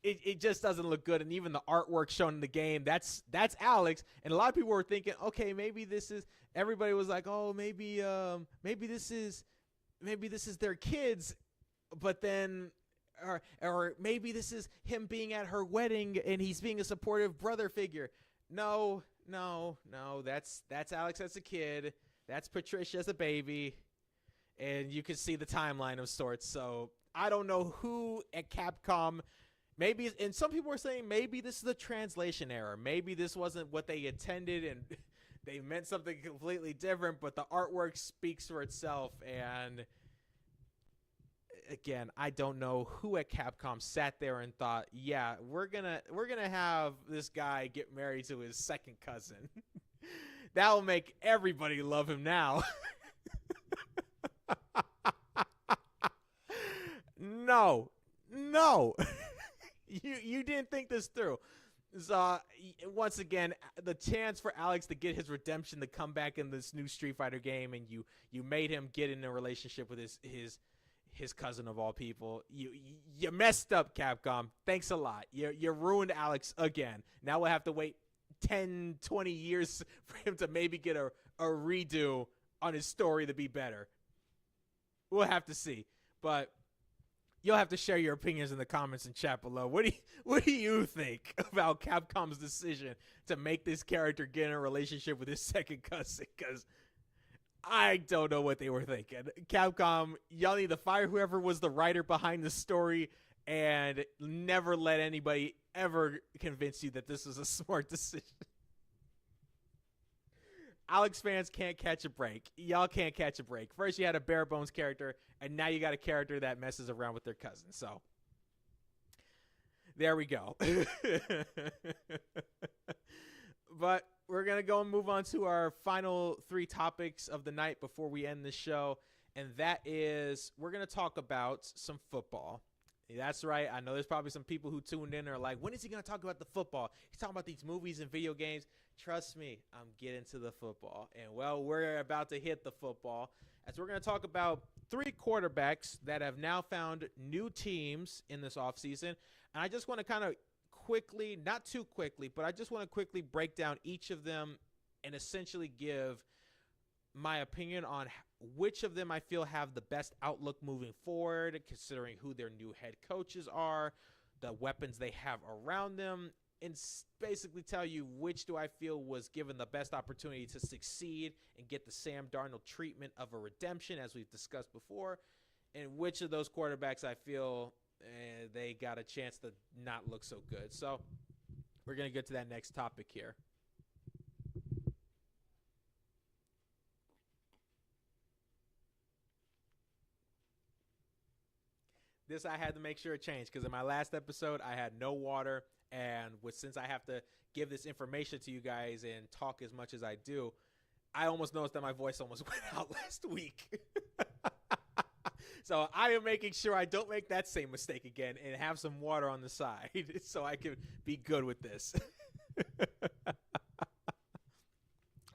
it just doesn't look good. And even the artwork shown in the game, that's Alex. And a lot of people were thinking, okay, maybe this is. Everybody was like, oh, maybe this is their kids, but then. Or maybe this is him being at her wedding and he's being a supportive brother figure. No, that's Alex as a kid. That's Patricia as a baby. And you can see the timeline of sorts. So I don't know who at Capcom, maybe, and some people are saying maybe this is a translation error. Maybe this wasn't what they intended and they meant something completely different, but the artwork speaks for itself. And again, I don't know who at Capcom sat there and thought, yeah, we're gonna have this guy get married to his second cousin. That'll make everybody love him now. No. You didn't think this through. So once again, the chance for Alex to get his redemption, to come back in this new Street Fighter game, and you made him get in a relationship with his cousin of all people. You messed up, Capcom. Thanks a lot. You ruined Alex again. Now we'll have to wait 10, 20 years for him to maybe get a redo on his story to be better. We'll have to see. But you'll have to share your opinions in the comments and chat below. What do you think about Capcom's decision to make this character get in a relationship with his second cousin? Because I don't know what they were thinking. Capcom, y'all need to fire whoever was the writer behind the story and never let anybody ever convince you that this was a smart decision. Alex fans can't catch a break. Y'all can't catch a break. First you had a bare bones character, and now you got a character that messes around with their cousin. So there we go. But we're going to go and move on to our final 3 topics of the night before we end the show. And that is, we're going to talk about some football. That's right. I know there's probably some people who tuned in and are like, when is he going to talk about the football? He's talking about these movies and video games. Trust me, I'm getting to the football. And, well, we're about to hit the football, as we're going to talk about 3 quarterbacks that have now found new teams in this offseason. And I just want to kind of quickly, not too quickly, but I just want to quickly break down each of them and essentially give my opinion on which of them I feel have the best outlook moving forward, considering who their new head coaches are, the weapons they have around them, and basically tell you which do I feel was given the best opportunity to succeed and get the Sam Darnold treatment of a redemption, as we've discussed before, and which of those quarterbacks I feel they got a chance to not look so good. So we're going to get to that next topic here. This I had to make sure it changed because in my last episode I had no water, and since I have to give this information to you guys and talk as much as I do, I almost noticed that my voice almost went out last week. So I am making sure I don't make that same mistake again and have some water on the side so I can be good with this.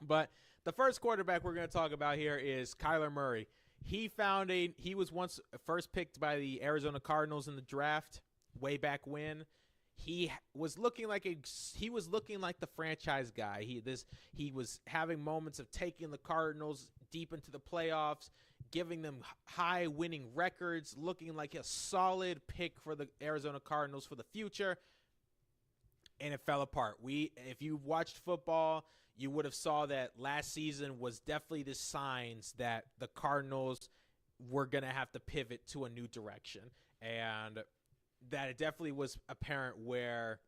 But the first quarterback we're going to talk about here is Kyler Murray. He was once first picked by the Arizona Cardinals in the draft way back when. He was looking like the franchise guy. He was having moments of taking the Cardinals deep into the playoffs, giving them high winning records, looking like a solid pick for the Arizona Cardinals for the future. And it fell apart. If you watched football, you would have saw that last season was definitely the signs that the Cardinals were going to have to pivot to a new direction. And that it definitely was apparent where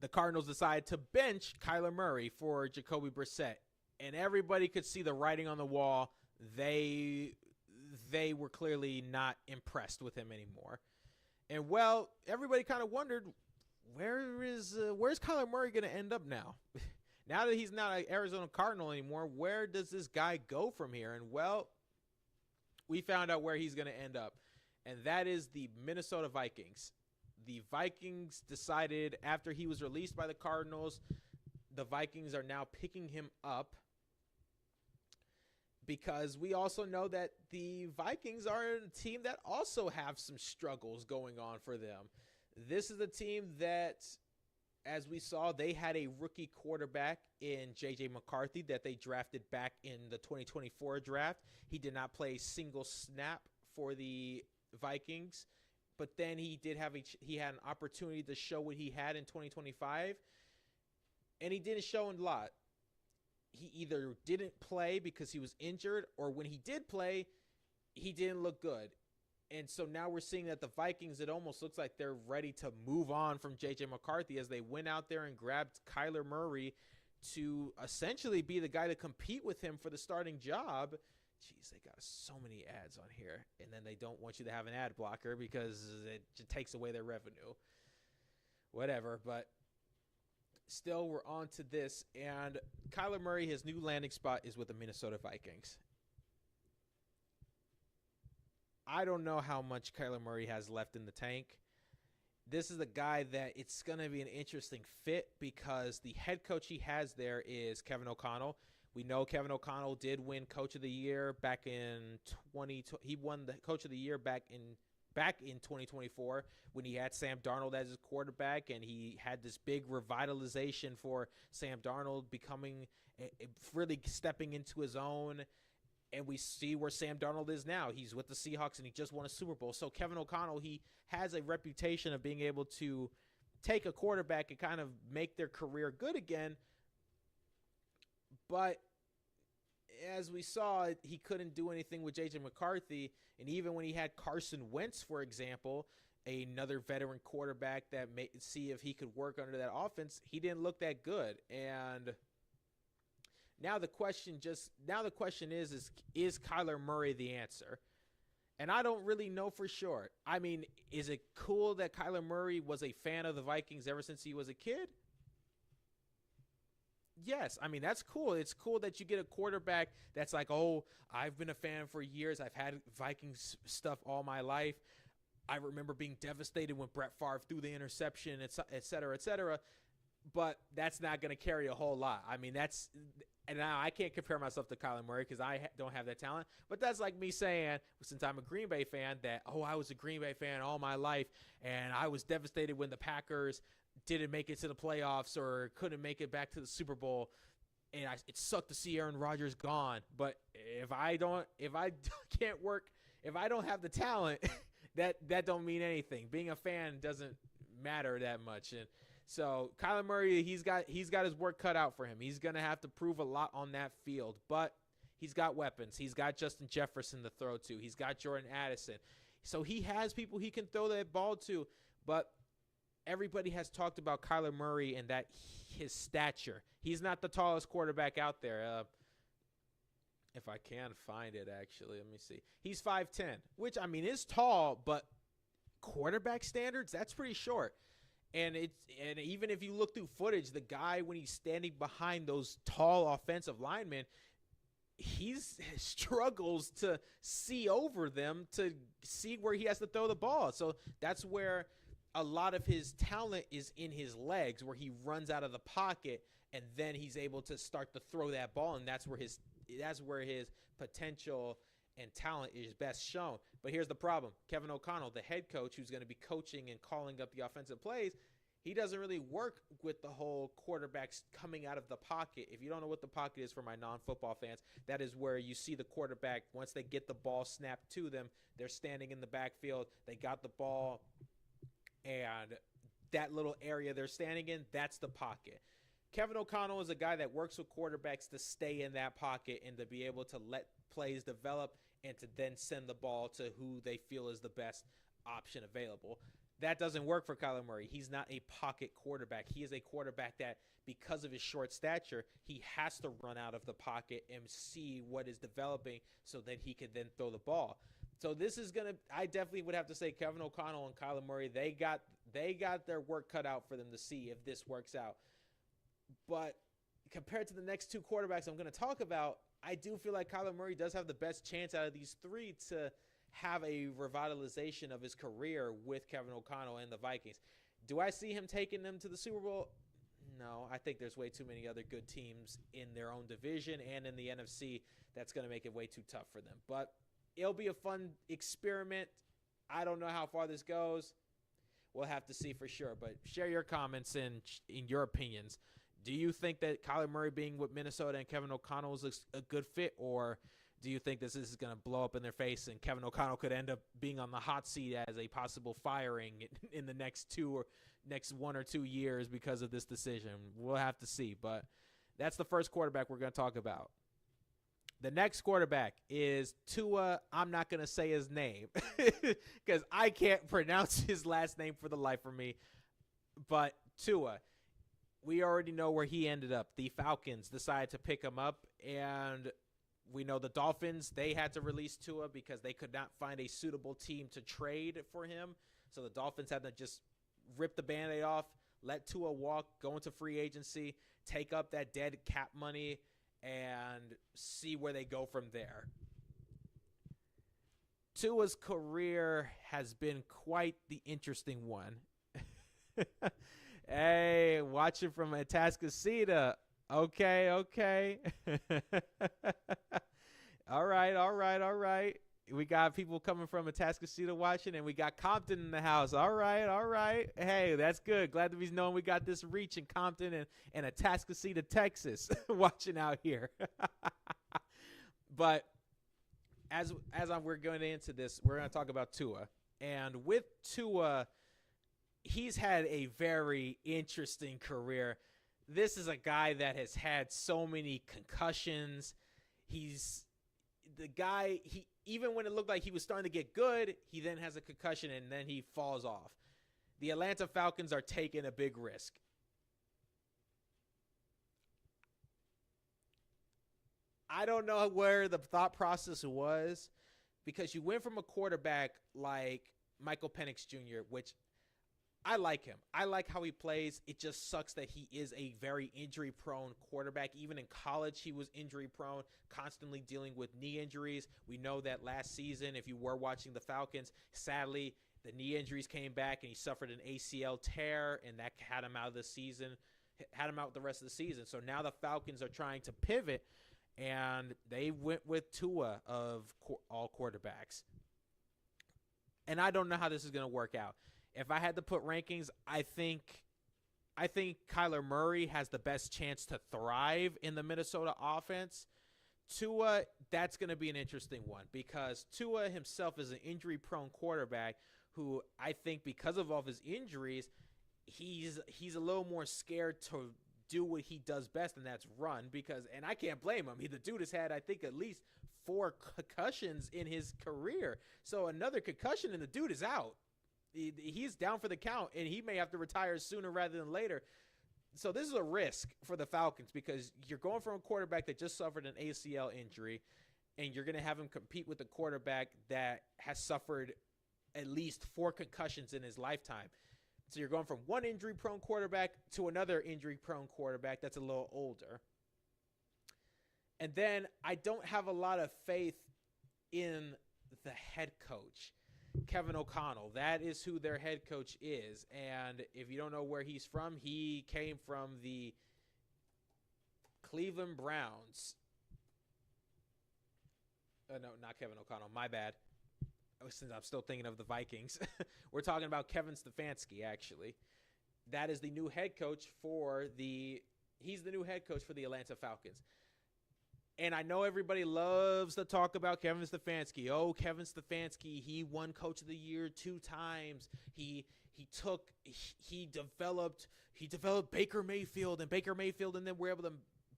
the Cardinals decided to bench Kyler Murray for Jacoby Brissett. And everybody could see the writing on the wall. They were clearly not impressed with him anymore. And, well, everybody kind of wondered, where's Kyler Murray going to end up now? Now that he's not an Arizona Cardinal anymore, where does this guy go from here? And, well, we found out where he's going to end up, and that is the Minnesota Vikings. The Vikings decided after he was released by the Cardinals, the Vikings are now picking him up because we also know that the Vikings are a team that also have some struggles going on for them. This is a team that, as we saw, they had a rookie quarterback in J.J. McCarthy that they drafted back in the 2024 draft. He did not play a single snap for the Vikings, but then he had an opportunity to show what he had in 2025, and he didn't show a lot. He either didn't play because he was injured, or when he did play, he didn't look good. And so now we're seeing that the Vikings, it almost looks like they're ready to move on from J.J. McCarthy as they went out there and grabbed Kyler Murray to essentially be the guy to compete with him for the starting job. Jeez, they got so many ads on here. And then they don't want you to have an ad blocker because it just takes away their revenue. Whatever, but still we're on to this. And Kyler Murray, his new landing spot is with the Minnesota Vikings. I don't know how much Kyler Murray has left in the tank. This is a guy that it's going to be an interesting fit because the head coach he has there is Kevin O'Connell. We know Kevin O'Connell did win Coach of the Year back in he won the Coach of the Year back in 2024 when he had Sam Darnold as his quarterback, and he had this big revitalization for Sam Darnold becoming really stepping into his own. And we see where Sam Darnold is now. He's with the Seahawks, and he just won a Super Bowl. So Kevin O'Connell, he has a reputation of being able to take a quarterback and kind of make their career good again. But as we saw, he couldn't do anything with J.J. McCarthy. And even when he had Carson Wentz, for example, another veteran quarterback that may see if he could work under that offense, he didn't look that good. And Now the question is Kyler Murray the answer? And I don't really know for sure. I mean, is it cool that Kyler Murray was a fan of the Vikings ever since he was a kid? Yes. I mean, that's cool. It's cool that you get a quarterback that's like, oh, I've been a fan for years. I've had Vikings stuff all my life. I remember being devastated when Brett Favre threw the interception, et cetera, et cetera. but that's not going to carry a whole lot. I mean, and now I can't compare myself to Kyler Murray because I don't have that talent. But that's like me saying, since I'm a Green Bay fan, that, I was a Green Bay fan all my life, and I was devastated when the Packers didn't make it to the playoffs or couldn't make it back to the Super Bowl. And it sucked to see Aaron Rodgers gone. But if I can't work, if I don't have the talent, that don't mean anything. Being a fan doesn't matter that much. And so Kyler Murray, he's got his work cut out for him. He's going to have to prove a lot on that field. But he's got weapons. He's got Justin Jefferson to throw to. He's got Jordan Addison. So he has people he can throw that ball to. But everybody has talked about Kyler Murray and that his stature. He's not the tallest quarterback out there. If I can find it, actually, let me see. He's 5'10", which, I mean, is tall, but quarterback standards, that's pretty short. And even if you look through footage, the guy, when he's standing behind those tall offensive linemen, he struggles to see over them to see where he has to throw the ball. So that's where a lot of his talent is in his legs, where he runs out of the pocket and then he's able to start to throw that ball, and that's where his potential and talent is best shown. But here's the problem. Kevin O'Connell, the head coach who's going to be coaching and calling up the offensive plays, he doesn't really work with the whole quarterbacks coming out of the pocket. If you don't know what the pocket is for my non-football fans, that is where you see the quarterback, once they get the ball snapped to them, they're standing in the backfield, they got the ball, and that little area they're standing in, that's the pocket. Kevin O'Connell is a guy that works with quarterbacks to stay in that pocket and to be able to let plays develop and to then send the ball to who they feel is the best option available. That doesn't work for Kyler Murray. He's not a pocket quarterback. He is a quarterback that, because of his short stature, he has to run out of the pocket and see what is developing so that he can then throw the ball. So this is going to – I definitely would have to say Kevin O'Connell and Kyler Murray, they got their work cut out for them to see if this works out. But compared to the next two quarterbacks I'm going to talk about, I do feel like Kyler Murray does have the best chance out of these three to have a revitalization of his career with Kevin O'Connell and the Vikings. Do I see him taking them to the Super Bowl? No, I think there's way too many other good teams in their own division and in the NFC that's going to make it way too tough for them. But it'll be a fun experiment. I don't know how far this goes. We'll have to see for sure. But share your comments in your opinions. Do you think that Kyler Murray being with Minnesota and Kevin O'Connell is a good fit, or do you think this is going to blow up in their face and Kevin O'Connell could end up being on the hot seat as a possible firing in the next 1 or 2 years because of this decision? We'll have to see, but that's the first quarterback we're going to talk about. The next quarterback is Tua. I'm not going to say his name because I can't pronounce his last name for the life of me, but Tua. We already know where he ended up. The Falcons decided to pick him up, and we know the Dolphins, they had to release Tua because they could not find a suitable team to trade for him. So the Dolphins had to just rip the Band-Aid off, let Tua walk, go into free agency, take up that dead cap money, and see where they go from there. Tua's career has been quite the interesting one. Hey, watching from Atascocita. Okay. All right. We got people coming from Atascocita watching, and we got Compton in the house. All right. Hey, that's good. Glad to be known we got this reach in Compton and Atascocita, Texas, watching out here. But we're going into this, we're going to talk about Tua. And with Tua, he's had a very interesting career. This is a guy that has had so many concussions. He's the guy, even when it looked like he was starting to get good, he then has a concussion and then he falls off. The Atlanta Falcons are taking a big risk. I don't know where the thought process was, because you went from a quarterback like Michael Penix Jr., which I like him. I like how he plays. It just sucks that he is a very injury-prone quarterback. Even in college, he was injury-prone, constantly dealing with knee injuries. We know that last season, if you were watching the Falcons, sadly, the knee injuries came back and he suffered an ACL tear, and that had him out of the season. had him out the rest of the season. So now the Falcons are trying to pivot, and they went with Tua of all quarterbacks. And I don't know how this is going to work out. If I had to put rankings, I think Kyler Murray has the best chance to thrive in the Minnesota offense. Tua, that's going to be an interesting one because Tua himself is an injury-prone quarterback who I think because of all of his injuries, he's a little more scared to do what he does best, and that's run. And I can't blame him. The dude has had, I think, at least 4 concussions in his career. So another concussion, and the dude is out. He's down for the count, and he may have to retire sooner rather than later. So this is a risk for the Falcons because you're going from a quarterback that just suffered an ACL injury, and you're going to have him compete with a quarterback that has suffered at least 4 concussions in his lifetime. So you're going from one injury-prone quarterback to another injury-prone quarterback that's a little older. And then I don't have a lot of faith in the head coach, Kevin O'Connell. That is who their head coach is. And if you don't know where he's from, he came from the Cleveland Browns. No, not Kevin O'Connell. My bad. Since I'm still thinking of the Vikings. We're talking about Kevin Stefanski, actually. That is the new head coach he's the new head coach for the Atlanta Falcons. And I know everybody loves to talk about Kevin Stefanski. Oh, Kevin Stefanski, he won Coach of the Year 2 times. He developed Baker Mayfield, and then we're able to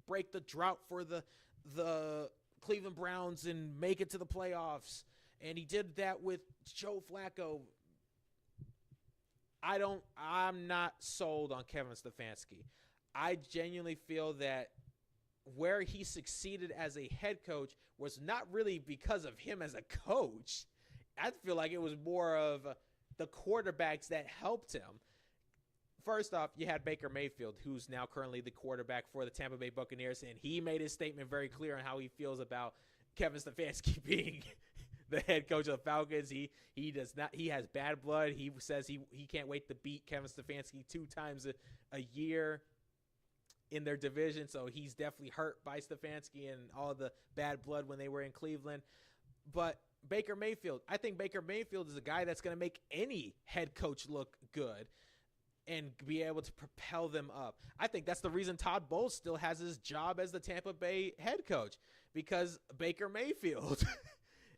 break the drought for the Cleveland Browns and make it to the playoffs. And he did that with Joe Flacco. I'm not sold on Kevin Stefanski. I genuinely feel that where he succeeded as a head coach was not really because of him as a coach. I feel like it was more of the quarterbacks that helped him. First off, you had Baker Mayfield, who's now currently the quarterback for the Tampa Bay Buccaneers, and he made his statement very clear on how he feels about Kevin Stefanski being the head coach of the Falcons. He has bad blood. He says he can't wait to beat Kevin Stefanski 2 times a year in their division. So he's definitely hurt by Stefanski and all the bad blood when they were in Cleveland. But Baker Mayfield, I think Baker Mayfield is a guy that's going to make any head coach look good and be able to propel them up. I think that's the reason Todd Bowles still has his job as the Tampa Bay head coach, because Baker Mayfield,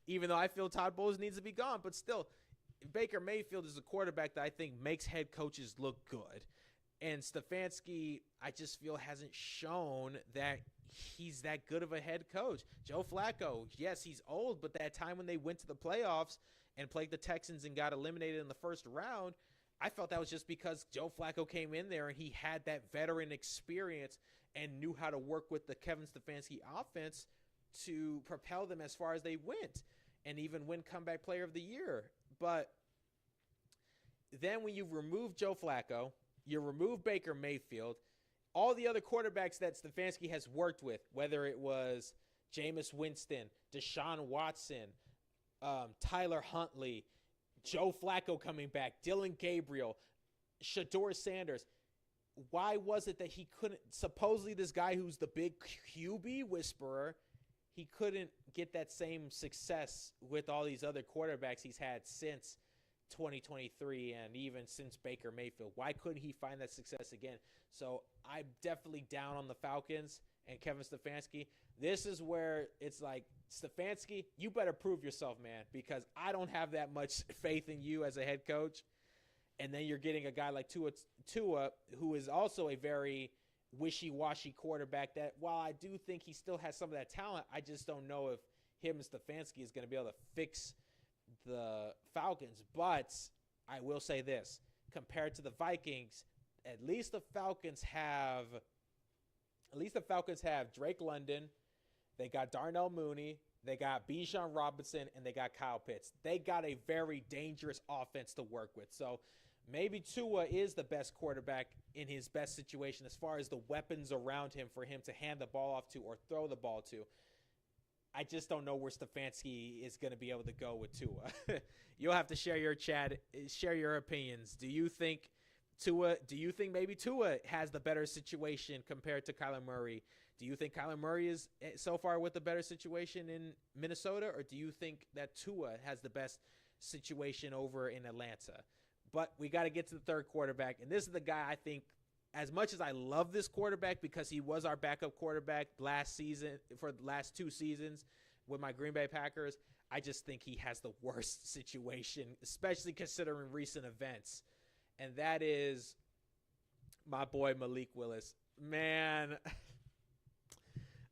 even though I feel Todd Bowles needs to be gone, but still, Baker Mayfield is a quarterback that I think makes head coaches look good. And Stefanski, I just feel, hasn't shown that he's that good of a head coach. Joe Flacco, yes, he's old, but that time when they went to the playoffs and played the Texans and got eliminated in the first round, I felt that was just because Joe Flacco came in there and he had that veteran experience and knew how to work with the Kevin Stefanski offense to propel them as far as they went and even win comeback player of the year. But then when you remove Joe Flacco, you remove Baker Mayfield, all the other quarterbacks that Stefanski has worked with, whether it was Jameis Winston, Deshaun Watson, Tyler Huntley, Joe Flacco coming back, Dylan Gabriel, Shador Sanders, why was it that he couldn't, supposedly this guy who's the big QB whisperer, he couldn't get that same success with all these other quarterbacks he's had since 2023 and even since Baker Mayfield? Why couldn't he find that success again? So I'm definitely down on the Falcons and Kevin Stefanski. This is where it's like, Stefanski, you better prove yourself, man, because I don't have that much faith in you as a head coach. And then you're getting a guy like Tua, who is also a very wishy-washy quarterback that, while I do think he still has some of that talent, I just don't know if him and Stefanski is going to be able to fix the Falcons. But I will say this, compared to the Vikings, at least the Falcons have Drake London, they got Darnell Mooney, they got Bijan Robinson, and they got Kyle Pitts. They got a very dangerous offense to work with. So maybe Tua is the best quarterback in his best situation as far as the weapons around him for him to hand the ball off to or throw the ball to. I just don't know where Stefanski is going to be able to go with Tua. You'll have to share your opinions. Do you think Tua, do you think maybe Tua has the better situation compared to Kyler Murray? Do you think Kyler Murray is so far with the better situation in Minnesota, or do you think that Tua has the best situation over in Atlanta? But we got to get to the third quarterback, and this is the guy I think, as much as I love this quarterback because he was our backup quarterback last season for the last 2 seasons with my Green Bay Packers, I just think he has the worst situation, especially considering recent events. And that is my boy Malik Willis. Man,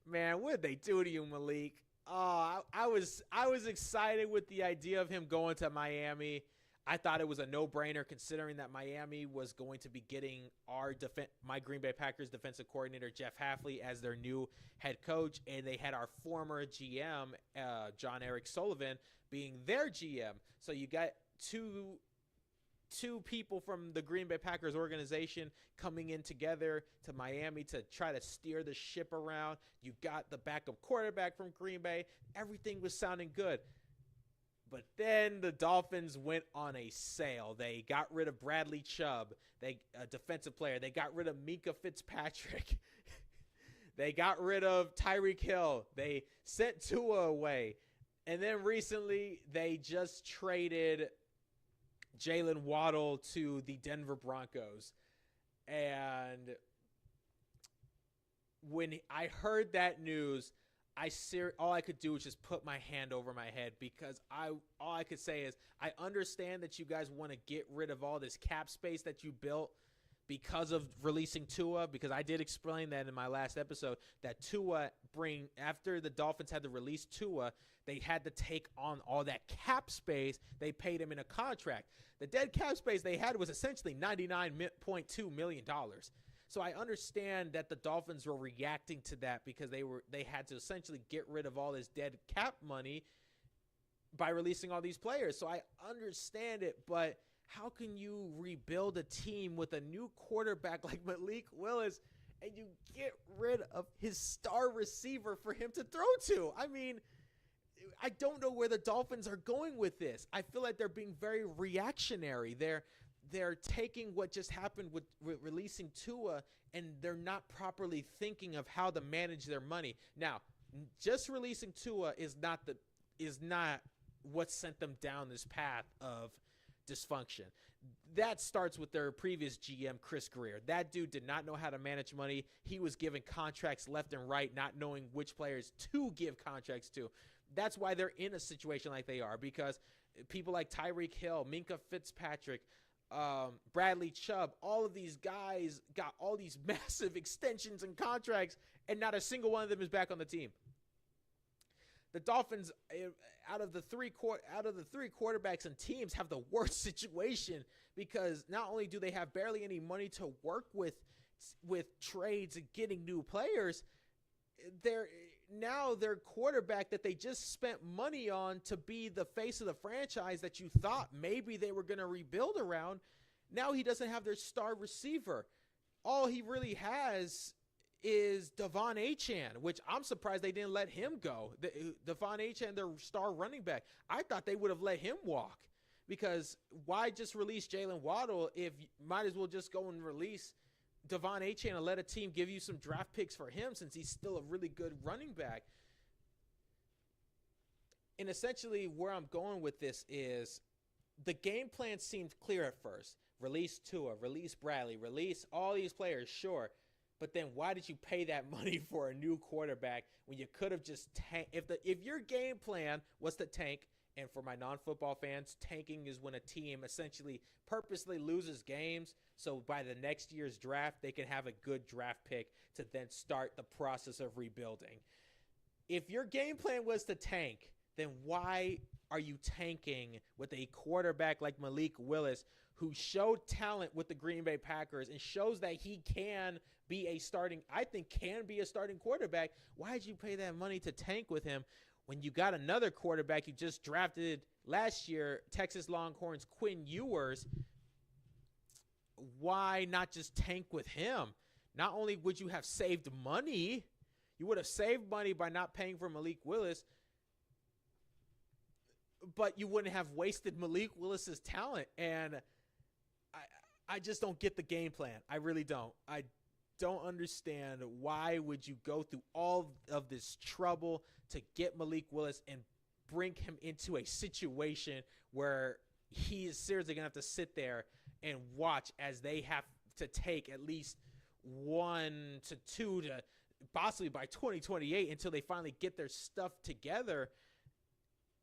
what did they do to you, Malik? Oh, I was excited with the idea of him going to Miami. I thought it was a no-brainer considering that Miami was going to be getting my Green Bay Packers defensive coordinator, Jeff Hafley, as their new head coach, and they had our former GM, John Eric Sullivan, being their GM. So you got two people from the Green Bay Packers organization coming in together to Miami to try to steer the ship around. You got the backup quarterback from Green Bay. Everything was sounding good. But then the Dolphins went on a sail. They got rid of Bradley Chubb, a defensive player. They got rid of Minkah Fitzpatrick. They got rid of Tyreek Hill. They sent Tua away. And then recently they just traded Jalen Waddle to the Denver Broncos. And when I heard that news, all I could do was just put my hand over my head because all I could say is I understand that you guys want to get rid of all this cap space that you built because of releasing Tua, because I did explain that in my last episode that after the Dolphins had to release Tua, they had to take on all that cap space. They paid him in a contract. The dead cap space they had was essentially $99.2 million. So I understand that the Dolphins were reacting to that because they had to essentially get rid of all this dead cap money by releasing all these players. So I understand it, but how can you rebuild a team with a new quarterback like Malik Willis and you get rid of his star receiver for him to throw to? I mean, I don't know where the Dolphins are going with this. I feel like they're being very reactionary. They're taking what just happened with releasing Tua, and they're not properly thinking of how to manage their money. Now, just releasing Tua is not what sent them down this path of dysfunction. That starts with their previous GM, Chris Greer. That dude did not know how to manage money. He was giving contracts left and right, not knowing which players to give contracts to. That's why they're in a situation like they are, because people like Tyreek Hill, Minkah Fitzpatrick, Bradley Chubb, all of these guys got all these massive extensions and contracts, and not a single one of them is back on the team. The Dolphins, out of the three quarterbacks and teams, have the worst situation because not only do they have barely any money to work with trades and getting new players, their quarterback that they just spent money on to be the face of the franchise that you thought maybe they were going to rebuild around, now he doesn't have their star receiver. All he really has is Devon Achane, which I'm surprised they didn't let him go. Devon Achane, their star running back, I thought they would have let him walk, because why just release Jalen Waddle if you might as well just go and release Devon Achane and let a team give you some draft picks for him, since he's still a really good running back. And essentially where I'm going with this is the game plan seemed clear at first. Release Tua, release Bradley, release all these players, sure. But then why did you pay that money for a new quarterback when you could have just tanked? If your game plan was to tank, and for my non-football fans, tanking is when a team essentially purposely loses games, so by the next year's draft, they can have a good draft pick to then start the process of rebuilding. If your game plan was to tank, then why are you tanking with a quarterback like Malik Willis, who showed talent with the Green Bay Packers and shows that he can be a starting quarterback? Why did you pay that money to tank with him when you got another quarterback you just drafted last year, Texas Longhorns Quinn Ewers? Why not just tank with him? Not only would you have saved money, you would have saved money by not paying for Malik Willis, but you wouldn't have wasted Malik Willis's talent. And I just don't get the game plan. I really don't. I don't understand why would you go through all of this trouble to get Malik Willis and bring him into a situation where he is seriously going to have to sit there and watch as they have to take at least 1 to 2 to possibly by 2028 until they finally get their stuff together.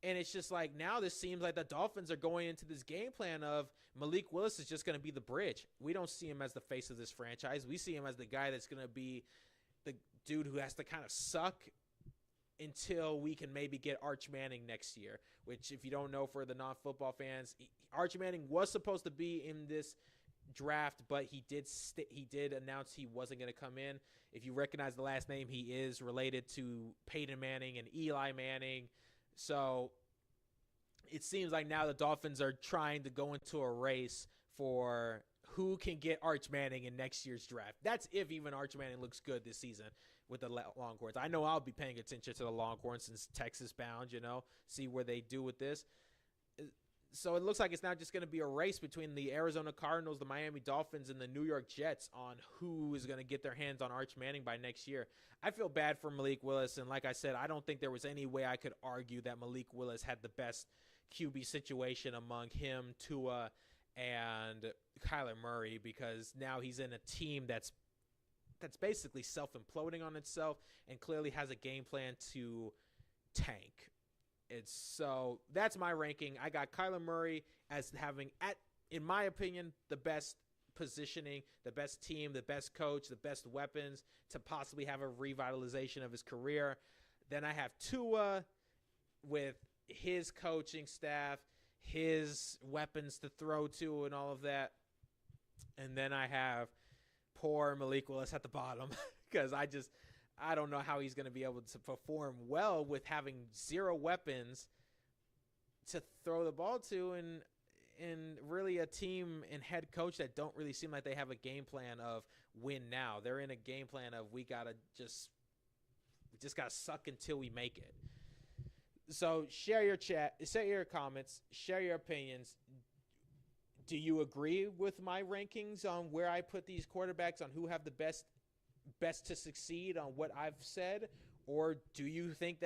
And it's just like now this seems like the Dolphins are going into this game plan of Malik Willis is just going to be the bridge. We don't see him as the face of this franchise. We see him as the guy that's going to be the dude who has to kind of suck until we can maybe get Arch Manning next year, which if you don't know for the non-football fans, Arch Manning was supposed to be in this draft, but he did announce he wasn't going to come in. If you recognize the last name, he is related to Peyton Manning and Eli Manning. So it seems like now the Dolphins are trying to go into a race for who can get Arch Manning in next year's draft. That's if even Arch Manning looks good this season with the Longhorns. I know I'll be paying attention to the Longhorns since Texas bound, see where they do with this. So it looks like it's now just going to be a race between the Arizona Cardinals, the Miami Dolphins, and the New York Jets on who is going to get their hands on Arch Manning by next year. I feel bad for Malik Willis, and like I said, I don't think there was any way I could argue that Malik Willis had the best QB situation among him, Tua, and Kyler Murray, because now he's in a team that's basically self-imploding on itself and clearly has a game plan to tank. So that's my ranking. I got Kyler Murray as having, in my opinion, the best positioning, the best team, the best coach, the best weapons to possibly have a revitalization of his career. Then I have Tua with his coaching staff, his weapons to throw to and all of that. And then I have poor Malik Willis at the bottom because I don't know how he's going to be able to perform well with having zero weapons to throw the ball to and really a team and head coach that don't really seem like they have a game plan of win now. They're in a game plan of we got to suck until we make it. So share your comments, share your opinions. Do you agree with my rankings on where I put these quarterbacks on who have the best to succeed on what I've said? Or do you think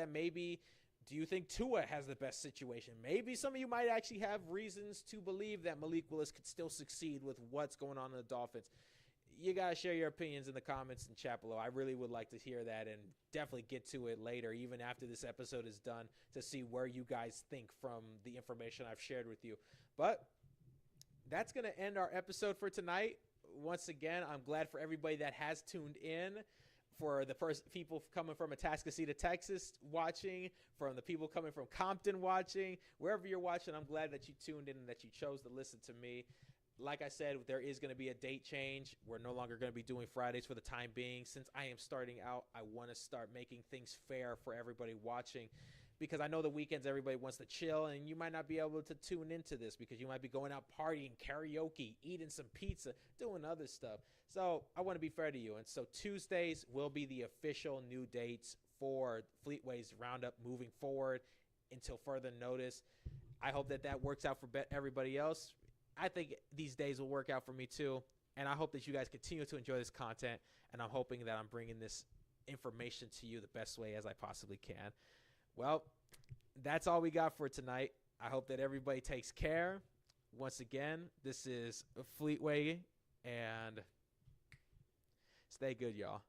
Tua has the best situation? Maybe some of you might actually have reasons to believe that Malik Willis could still succeed with what's going on in the Dolphins. You got to share your opinions in the comments and chat below. I really would like to hear that and definitely get to it later, even after this episode is done, to see where you guys think from the information I've shared with you. But that's going to end our episode for tonight. Once again, I'm glad for everybody that has tuned in, for the first people coming from Atascocita, Texas watching, from the people coming from Compton watching, wherever you're watching, I'm glad that you tuned in and that you chose to listen to me. Like I said, there is going to be a date change. We're no longer going to be doing Fridays for the time being. Since I am starting out, I want to start making things fair for everybody watching, because I know the weekends everybody wants to chill, and you might not be able to tune into this because you might be going out partying, karaoke, eating some pizza, doing other stuff. So I want to be fair to you. And so Tuesdays will be the official new dates for Fl33tway's Roundup moving forward until further notice. I hope that works out for everybody else. I think these days will work out for me too. And I hope that you guys continue to enjoy this content. And I'm hoping that I'm bringing this information to you the best way as I possibly can. Well, that's all we got for tonight. I hope that everybody takes care. Once again, this is Fl33tway, and stay good, y'all.